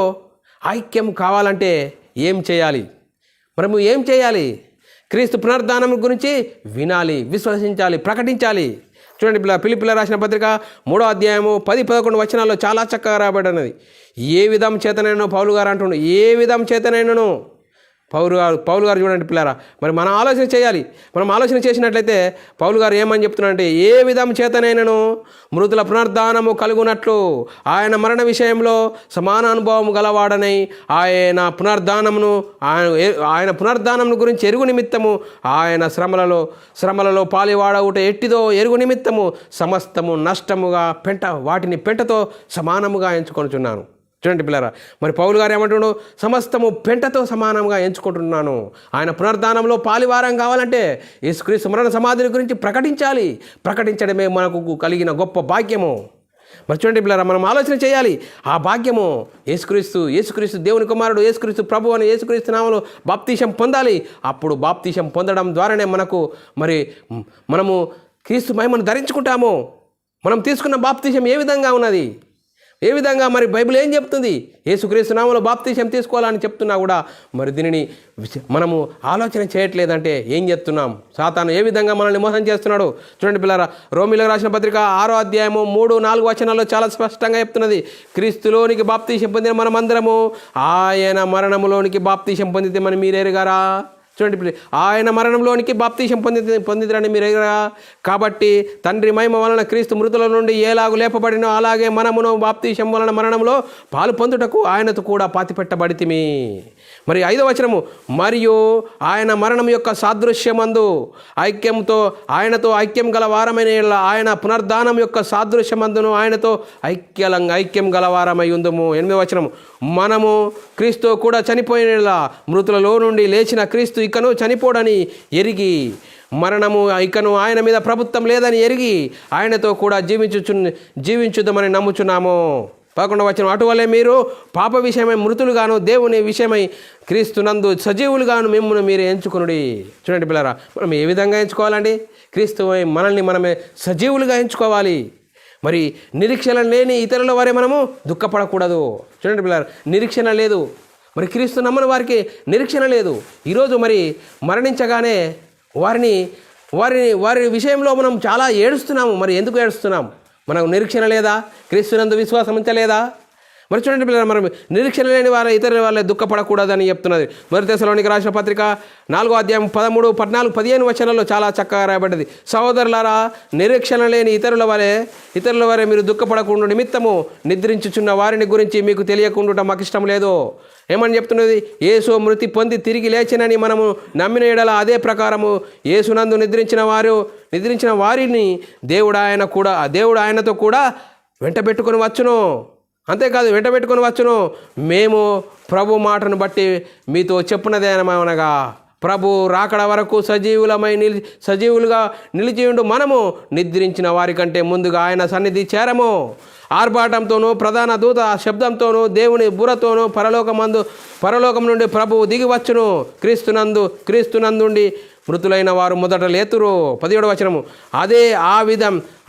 ఐక్యం కావాలంటే ఏం చేయాలి? మనము ఏం చేయాలి? క్రీస్తు పునరుద్ధానం గురించి వినాలి, విశ్వసించాలి, ప్రకటించాలి. చూడండి ఫిలిప్పీయులకు రాసిన పత్రిక 3:10-11 చాలా చక్కగా రాబడినది. ఏ విధం చేతనైనా పౌలు గారు అంటుండు, ఏ విధం చేతనైనను పౌలు గారు చూడండి పిల్లరా, మరి మనం ఆలోచన చేయాలి. మనం ఆలోచన చేసినట్లయితే పౌలు గారు ఏమని చెప్తున్నారంటే, ఏ విధం చేతనైనను మృతుల పునరుద్ధానము కలుగునట్లు ఆయన మరణ విషయంలో సమాన అనుభవం గలవాడనై ఆయన పునరుద్ధానమును గురించి ఎరుగు నిమిత్తము ఆయన శ్రమలలో పాలివాడవుట ఎట్టిదో ఎరుగు నిమిత్తము సమస్తము నష్టముగా వాటిని పెంటతో సమానముగా ఎంచుకొనుచున్నాను. చూడండి పిల్లరా, మరి పౌలు గారు ఏమంటున్నాడు? సమస్తము పెంటతో సమానంగా ఎంచుకుంటున్నాను. ఆయన పునరుద్ధానంలో పాలివారం కావాలంటే యేసుక్రీస్తు మరణ సమాధిని గురించి ప్రకటించాలి. ప్రకటించడమే మనకు కలిగిన గొప్ప భాగ్యము. మరి చూడండి పిల్లరా, మనం ఆలోచన చేయాలి. ఆ భాగ్యము యేసుక్రీస్తు దేవుని కుమారుడు, యేసుక్రీస్తు ప్రభు అని యేసుక్రీస్తు నామములో బాప్తీసం పొందాలి. అప్పుడు బాప్తీసం పొందడం ద్వారానే మనము క్రీస్తు మహిమను ధరించుకుంటాము. మనం తీసుకున్న బాప్తీసం ఏ విధంగా ఉన్నది? ఏ విధంగా మరి బైబిల్ ఏం చెప్తుంది? యేసుక్రీస్తు నామములో బాప్తీసం తీసుకోవాలని చెప్తున్నా కూడా మరి దీనిని మనము ఆలోచన చేయట్లేదంటే ఏం చేస్తున్నాం? సాతాను ఏ విధంగా మనల్ని మోసం చేస్తున్నాడు? చూడండి పిల్లరా, రోమీయులకు రాసిన పత్రిక 6:3-4 చాలా స్పష్టంగా చెప్తున్నది. క్రీస్తులోనికి బాప్తీసం పొందిన మనమందరము ఆయన మరణములోనికి బాప్తీసం పొందితే మనం మీరెరుగారా? చూడండి, ఆయన మరణంలోనికి బాప్తీసం పొందిరని మీరు ఎరుగరా? కాబట్టి తండ్రి మహిమ వలన క్రీస్తు మృతుల నుండి ఎలాగూ లేపబడినో అలాగే మనమును బాప్తీసం వలన మరణంలో పాలు పొందుటకు ఆయనతో కూడా పాతిపెట్టబడితిమి. మరి 5వ వచనము, మరియు ఆయన మరణం యొక్క సాదృశ్యమందు ఆయనతో ఐక్యం గల వారమైన ఆయన పునరుద్ధానం యొక్క సాదృశ్యమందును ఆయనతో ఐక్యం గల వారమై ఉందుము. 8వ వచనము, మనము క్రీస్తు కూడా చనిపోయిన మృతులలో నుండి లేచిన క్రీస్తు ఇకను చనిపోడని ఎరిగి మరణము ఇకను ఆయన మీద ప్రభుత్వం లేదని ఎరిగి ఆయనతో కూడా జీవించుదామని నమ్ముచున్నాము. 11వ వచనం, అటువలే మీరు పాప విషయమై మృతులుగాను దేవుని విషయమై క్రీస్తునందు సజీవులుగాను మిమ్మల్ని మీరు ఎంచుకునుడి. చూడండి పిల్లరా, మనం ఏ విధంగా ఎంచుకోవాలండి? క్రీస్తు మనల్ని మనమే సజీవులుగా ఎంచుకోవాలి. మరి నిరీక్షణ లేని ఇతరుల వారే మనము దుఃఖపడకూడదు. చూడండి పిల్లరా, నిరీక్షణ లేదు. మరి క్రీస్తు నమ్మని వారికి నిరీక్షణ లేదు. ఈరోజు మరి మరణించగానే వారి విషయంలో మనం చాలా ఏడుస్తున్నాము. మరి ఎందుకు ఏడుస్తున్నాం? మనకు నిరీక్షణ లేదా? క్రీస్తునందు విశ్వాసం ఉంచలేదా? మరి చూడండి పిల్లలు, మనం నిరీక్షణ లేని ఇతరుల వాళ్ళే దుఃఖపడకూడదని చెప్తున్నది. మొదటి తెస్సలోనికీయులకు రాసిన పత్రిక 4:13, 14, 15 చాలా చక్కగా రాయబడ్డది. సహోదరులారా, నిరీక్షణ లేని ఇతరుల వరే మీరు దుఃఖపడకుండా నిమిత్తము నిద్రించుచున్న వారిని గురించి మీకు తెలియకుండా మాకు ఇష్టం లేదు. ఏమని చెప్తున్నది? యేసు మృతి పొంది తిరిగి లేచినని మనము నమ్మిన ఎడల అదే ప్రకారము యేసునందు నిద్రించిన వారిని దేవుడు ఆయనతో కూడా వెంటబెట్టుకొని వచ్చును. అంతేకాదు, వెంటబెట్టుకొని వచ్చును. మేము ప్రభు మాటను బట్టి మీతో చెప్పున్నదేమనగా, ప్రభు రాకడ వరకు సజీవులుగా నిలిచియుండు మనము నిద్రించిన వారికంటే ముందుగా ఆయన సన్నిధి చేరము. ఆర్భాటంతోనూ ప్రధాన దూత శబ్దంతోనూ దేవుని బుర్రతోనూ పరలోకం నుండి ప్రభువు దిగి వచ్చును. క్రీస్తునందుండి మృతులైన వారు మొదట లేతురు. 17వ వచనము, అదే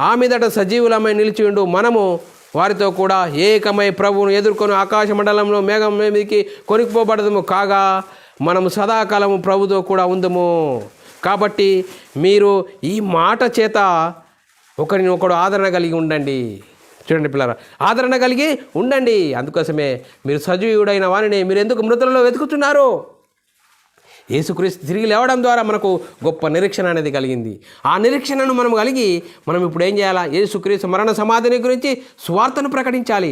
ఆ మీదట సజీవులమై నిలిచియుండు మనము వారితో కూడా ఏకమై ప్రభువును ఎదుర్కొని ఆకాశ మండలంలో మేఘం మీదకి కొనిపోబడదము. కాగా మనము సదాకాలము ప్రభుతో కూడా ఉందము. కాబట్టి మీరు ఈ మాట చేత ఒకరినొకడు ఆదరణ కలిగి ఉండండి. చూడండి పిల్లరా, ఆదరణ కలిగి ఉండండి. అందుకోసమే మీరు సజీవుడైన వారిని మీరు ఎందుకు మృతులలో వెతుకుతున్నారు? యేసుక్రీస్తు తిరిగి లేవడం ద్వారా మనకు గొప్ప నిరీక్షణ అనేది కలిగింది. ఆ నిరీక్షణను మనం కలిగి మనం ఇప్పుడు ఏం చేయాలా? యేసుక్రీస్తు మరణ సమాధిని గురించి సువార్తను ప్రకటించాలి.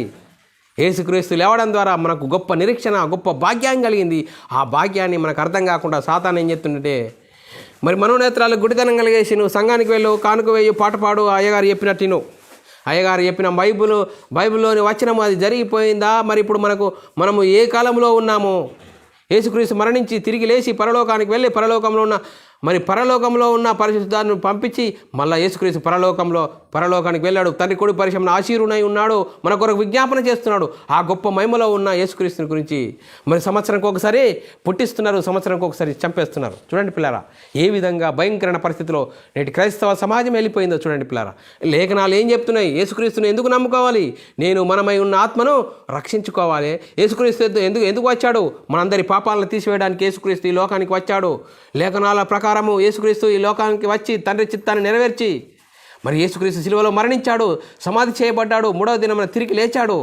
యేసుక్రీస్తు లేవడం ద్వారా మనకు గొప్ప నిరీక్షణ, గొప్ప భాగ్యం కలిగింది. ఆ భాగ్యాన్ని మనకు అర్థం కాకుండా సాతాను ఏం చెప్తుంటే, మరి మనోనేత్రాలకు గుడితనం కలిగేసి నువ్వు సంఘానికి వెళ్ళు, కానుక వేయు, పాట పాడు, అయ్యగారు చెప్పినట్టు అయ్యగారు చెప్పిన బైబిల్లోని వచనం అది జరిగిపోయిందా? మరి ఇప్పుడు మనము ఏ కాలంలో ఉన్నామో? యేసుక్రీస్తు మరణించి తిరిగి లేచి పరలోకానికి వెళ్ళి పరలోకంలో ఉన్న పరిశుద్ధాన్ని పంపించి మళ్ళీ యేసుక్రీస్తు పరలోకానికి వెళ్ళాడు. తండ్రి కొడుకు పరిశ్రమను ఆశీరునై ఉన్నాడు, మన కొరకు విజ్ఞాపన చేస్తున్నాడు. ఆ గొప్ప మహిమలో ఉన్న యేసుక్రీస్తుని గురించి మరి సంవత్సరానికి ఒకసారి పుట్టిస్తున్నారు, సంవత్సరానికి ఒకసారి చంపేస్తున్నారు. చూడండి పిల్లారా, ఏ విధంగా భయంకరమైన పరిస్థితిలో నేటి క్రైస్తవ సమాజం వెళ్ళిపోయిందో చూడండి పిల్లారా. లేఖనాలు ఏం చెప్తున్నాయి? యేసుక్రీస్తుని ఎందుకు నమ్ముకోవాలి? మనమై ఉన్న ఆత్మను రక్షించుకోవాలి. యేసుక్రీస్తు ఎందుకు వచ్చాడు? మనందరి పాపాలను తీసివేయడానికి యేసుక్రీస్తు ఈ లోకానికి వచ్చాడు. లేఖనాల ప్రకారము యేసుక్రీస్తు ఈ లోకానికి వచ్చి తండ్రి చిత్తాన్ని నెరవేర్చి మరి యేసుక్రీస్తు శిలువలో మరణించాడు, సమాధి చేయబడ్డాడు, 3వ దినమున తిరిగి లేచాడు.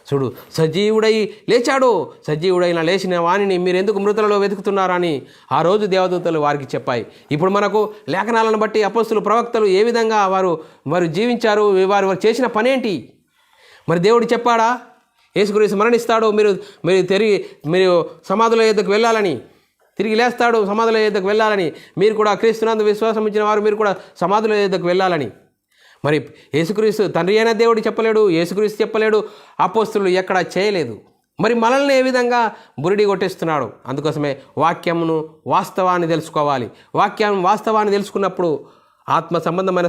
చూడు, సజీవుడై లేచాడు. సజీవుడైన లేచిన వాణిని మీరు ఎందుకు మృతులలో వెతుకుతున్నారని ఆ రోజు దేవదూతలు వారికి చెప్పాయి. ఇప్పుడు మనకు లేఖనాలను బట్టి అపొస్తలులు, ప్రవక్తలు ఏ విధంగా వారు జీవించారు, వారు చేసిన పనేంటి? మరి దేవుడు చెప్పాడా యేసుక్రీస్తు మరణిస్తాడు, మీరు సమాధుల యొద్దకు వెళ్ళాలని, తిరిగి లేస్తాడు, సమాధుల యొద్దకు వెళ్ళాలని, మీరు కూడా క్రీస్తునందు విశ్వాసం ఇచ్చిన వారు మీరు కూడా సమాధుల యొద్దకు వెళ్ళాలని. మరి యేసుక్రీస్తు తండ్రి అయిన దేవుడు చెప్పలేడు, యేసుక్రీస్తు చెప్పలేడు, అపొస్తలులు ఎక్కడా చేయలేదు. మరి మనల్ని ఏ విధంగా బురిడి కొట్టేస్తున్నాడు? అందుకోసమే వాస్తవాన్ని తెలుసుకోవాలి. వాస్తవాన్ని తెలుసుకున్నప్పుడు ఆత్మ సంబంధమైన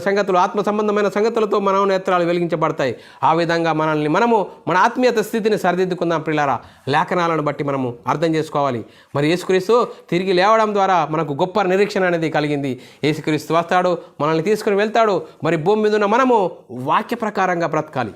సంగతులతో మన నేత్రాలు వెలిగించబడతాయి. ఆ విధంగా మన ఆత్మీయత స్థితిని సరిదిద్దుకుందాం ప్రియులారా. లేఖనాలను బట్టి మనము అర్థం చేసుకోవాలి. మరి యేసుక్రీస్తు తిరిగి లేవడం ద్వారా మనకు గొప్ప నిరీక్షణ అనేది కలిగింది. యేసుక్రీస్తు వస్తాడు, మనల్ని తీసుకుని వెళ్తాడు. మరి భూమి మీద ఉన్న మనము వాక్య ప్రకారంగా బ్రతకాలి.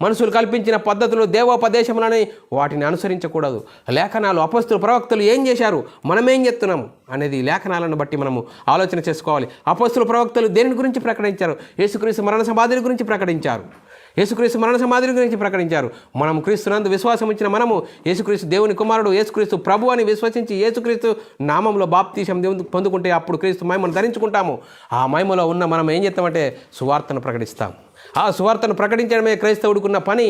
మనుషులు కల్పించిన పద్ధతులు, దేవోపదేశములని వాటిని అనుసరించకూడదు. లేఖనాలు, అపొస్తలులు, ప్రవక్తలు ఏం చేశారు, మనమేం చేస్తున్నాము అనేది లేఖనాలను బట్టి మనము ఆలోచన చేసుకోవాలి. అపొస్తలులు, ప్రవక్తలు దేని గురించి ప్రకటించారు? యేసుక్రీస్తు మరణ సమాధిని గురించి ప్రకటించారు. మనం క్రీస్తునందు విశ్వాసం ఇచ్చిన మనము యేసుక్రీస్తు దేవుని కుమారుడు, యేసుక్రీస్తు ప్రభు అని విశ్వసించి యేసుక్రీస్తు నామంలో బాప్తీసం పొందుకుంటే అప్పుడు క్రీస్తు మహిమను ధరించుకుంటాము. ఆ మహిమలో ఉన్న మనం ఏం చేస్తామంటే సువార్తను ప్రకటిస్తాం. ఆ సువార్తను ప్రకటించడమే క్రైస్తవుడికున్న పని.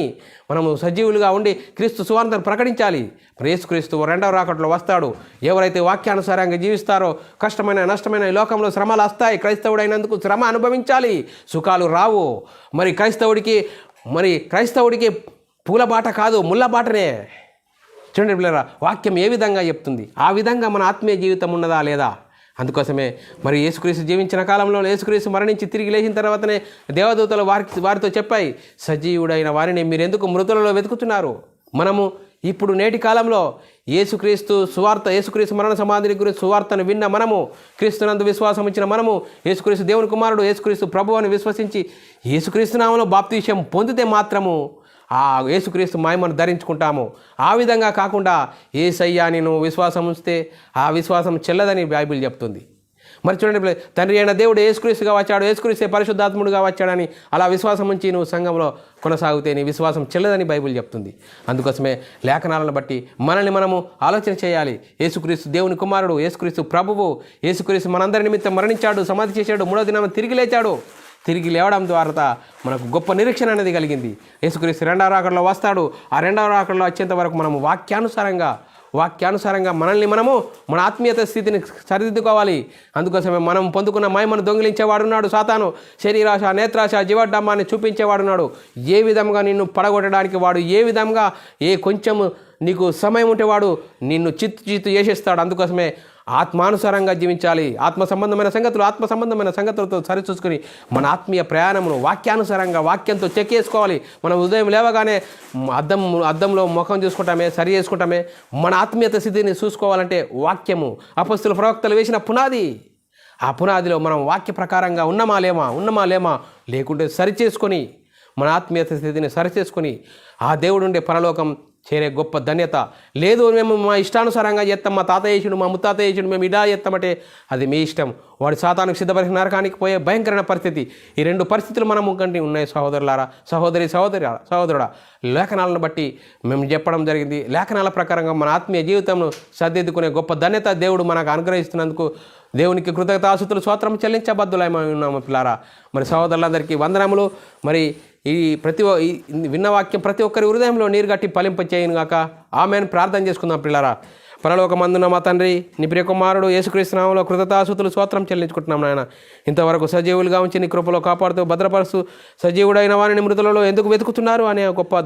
మనము సజీవులుగా ఉండి క్రీస్తు సువార్తను ప్రకటించాలి. యేసుక్రీస్తు 2వ రాకడలో వస్తాడు. ఎవరైతే వాక్యానుసారంగా జీవిస్తారో కష్టమైన నష్టమైన ఈ లోకంలో శ్రమలు వస్తాయి. క్రైస్తవుడైనందుకు శ్రమ అనుభవించాలి, సుఖాలు రావు. మరి క్రైస్తవుడికి పూలబాట కాదు, ముళ్ళబాటనే. చూడండి పిల్లరా, వాక్యం ఏ విధంగా చెప్తుంది, ఆ విధంగా మన ఆత్మీయ జీవితం ఉన్నదా లేదా? అందుకోసమే మరి యేసుక్రీస్తు జీవించిన కాలంలో యేసుక్రీస్తు మరణించి తిరిగి లేచిన తర్వాతనే దేవదూతలు వారితో చెప్పాయి, సజీవుడైన వారిని మీరు ఎందుకు మృతులలో వెతుకుతున్నారు? మనము ఇప్పుడు నేటి కాలంలో యేసుక్రీస్తు మరణ సమాధిని గురించి సువార్తను విన్న మనము, క్రీస్తునందు విశ్వాసం ఇచ్చిన మనము, యేసుక్రీస్తు దేవుని కుమారుడు, యేసుక్రీస్తు ప్రభు అని విశ్వసించి యేసుక్రీస్తు నామములో బాప్తీసం పొందితే మాత్రము ఆ యేసుక్రీస్తు మహిమను ధరించుకుంటాము. ఆ విధంగా కాకుండా యేసయ్యాని నువ్వు విశ్వాసం ఉంచితే ఆ విశ్వాసం చెల్లదని బైబిల్ చెప్తుంది. మరి చూడండి, తండ్రి అయిన దేవుడు యేసుక్రీస్తుగా వచ్చాడు, యేసుక్రీస్తే పరిశుద్ధాత్ముడుగా వచ్చాడని అలా విశ్వాసం ఉంచి నువ్వు సంఘంలో కొనసాగితే నీ విశ్వాసం చెల్లదని బైబిల్ చెప్తుంది. అందుకోసమే లేఖనాలను బట్టి మనము ఆలోచన చేయాలి. యేసుక్రీస్తు దేవుని కుమారుడు, యేసుక్రీస్తు ప్రభువు, యేసుక్రీస్తు మనందరి నిమిత్తం మరణించాడు, సమాధి చేశాడు, 3వ దినం తిరిగి లేచాడు. తిరిగి లేవడం ద్వారా మనకు గొప్ప నిరీక్షణ అనేది కలిగింది. యేసుక్రీస్తు 2వ రాకడలో వస్తాడు. ఆ 2వ రాకడలో వచ్చేంత వరకు మనము వాక్యానుసారంగా మన ఆత్మీయత స్థితిని సరిదిద్దుకోవాలి. అందుకోసమే మనం పొందుకున్న మహిమను దొంగిలించేవాడున్నాడు సాతాను. శరీరాశ, నేత్రాశ, జీవడ్డమ్మాన్ని చూపించేవాడున్నాడు. ఏ విధంగా నిన్ను పడగొట్టడానికి వాడు, ఏ విధంగా కొంచెము నీకు సమయం ఉంటే వాడు నిన్ను చిత్తు చేసేస్తాడు. అందుకోసమే ఆత్మానుసారంగా జీవించాలి. ఆత్మ సంబంధమైన సంగతులతో సరిచూసుకుని మన ఆత్మీయ ప్రయాణమును వాక్యానుసారంగా వాక్యంతో చెక్ చేసుకోవాలి. మనం ఉదయం లేవగానే అద్దంలో ముఖం చూసుకుంటామే, సరి చేసుకుంటామే. మన ఆత్మీయత స్థితిని చూసుకోవాలంటే వాక్యము, అపొస్తలులు, ప్రవక్తలు వేసిన పునాది. ఆ పునాదిలో మనం వాక్య ప్రకారంగా ఉన్నమా లేమా లేకుంటే సరిచేసుకొని మన ఆత్మీయత స్థితిని సరిచేసుకొని ఆ దేవుడు ఉండే పరలోకం చేరే గొప్ప ధన్యత. లేదు మేము మా ఇష్టానుసారంగా చేస్తాం, మా తాత చేసిండు, మా ముత్తాత చేసిండు, మేము ఇలా చేస్తామంటే అది మీ ఇష్టం. వాడు సాతానికి సిద్ధపరిచిన నరకానికి పోయే భయంకరమైన పరిస్థితి. ఈ రెండు పరిస్థితులు మన ముగ్గుంటి ఉన్నాయి సహోదరులారా, సహోదరుడా. లేఖనాలను బట్టి మేము చెప్పడం జరిగింది. లేఖనాల ప్రకారంగా మన ఆత్మీయ జీవితంను సర్దిద్దుకునే గొప్ప ధన్యత దేవుడు మనకు అనుగ్రహిస్తున్నందుకు దేవునికి కృతజ్ఞతాస్తుతులు స్తోత్రం చెల్లించబద్దులై ఉన్నాము పిల్లారా. మరి సహోదరులందరికీ వందనములు. మరి ఈ విన్న వాక్యం ప్రతి ఒక్కరి హృదయంలో నీరు గట్టి ఫలింప చేయను గాక. ఆమెను ప్రార్థన చేసుకుందాం పిల్లారా. పరలోకమందున్న మా తండ్రి, నీ ప్రియ కుమారుడు యేసుక్రీస్తు నామములో కృతజ్ఞతాస్తుతులు స్తోత్రం చెల్లించుకుంటున్నాం నాయన. ఇంతవరకు సజీవులుగా ఉంచి నీ కృపలో కాపాడుతూ భద్రపరుస్తూ సజీవుడైన వారిని మృతులలో ఎందుకు వెతుకుతున్నారు అనే గొప్ప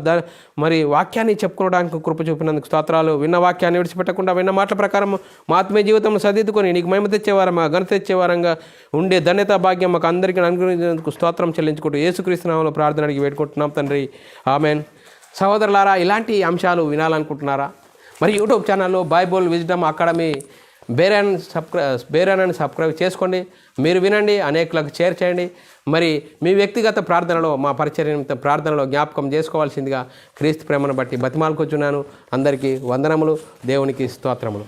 మరి వాక్యాన్ని చెప్పుకోవడానికి కృప చూపినందుకు స్తోత్రాలు. విన్న వాక్యాన్ని విడిచిపెట్టకుండా విన్న మాటల ప్రకారం మా ఆత్మీయ జీవితంలో సర్దిద్దుకొని నీకు మహిమ తెచ్చేవారం, మా ఘనత తెచ్చేవారంగా ఉండే ధన్యత భాగ్యం మాకు అందరికీ అనుగ్రహించేందుకు స్తోత్రం చెల్లించుకుంటూ యేసుక్రీస్తు నామములో ప్రార్థన అడిగి వేడుకుంటున్నాం తండ్రి, ఆమెన్. సహోదరులారా, ఇలాంటి అంశాలు వినాలనుకుంటున్నారా? మరి యూట్యూబ్ ఛానల్లో బైబుల్ విజ్డమ్ అకాడమీ బేరాన్ని సబ్స్క్రైబ్ చేసుకోండి. మీరు వినండి, అనేకులకు షేర్ చేయండి. మరి మీ వ్యక్తిగత ప్రార్థనలో మా పరిచర్య ప్రార్థనలో జ్ఞాపకం చేసుకోవాల్సిందిగా క్రీస్తు ప్రేమను బట్టి బతిమాలుకొచ్చున్నాను. అందరికీ వందనములు, దేవునికి స్తోత్రములు.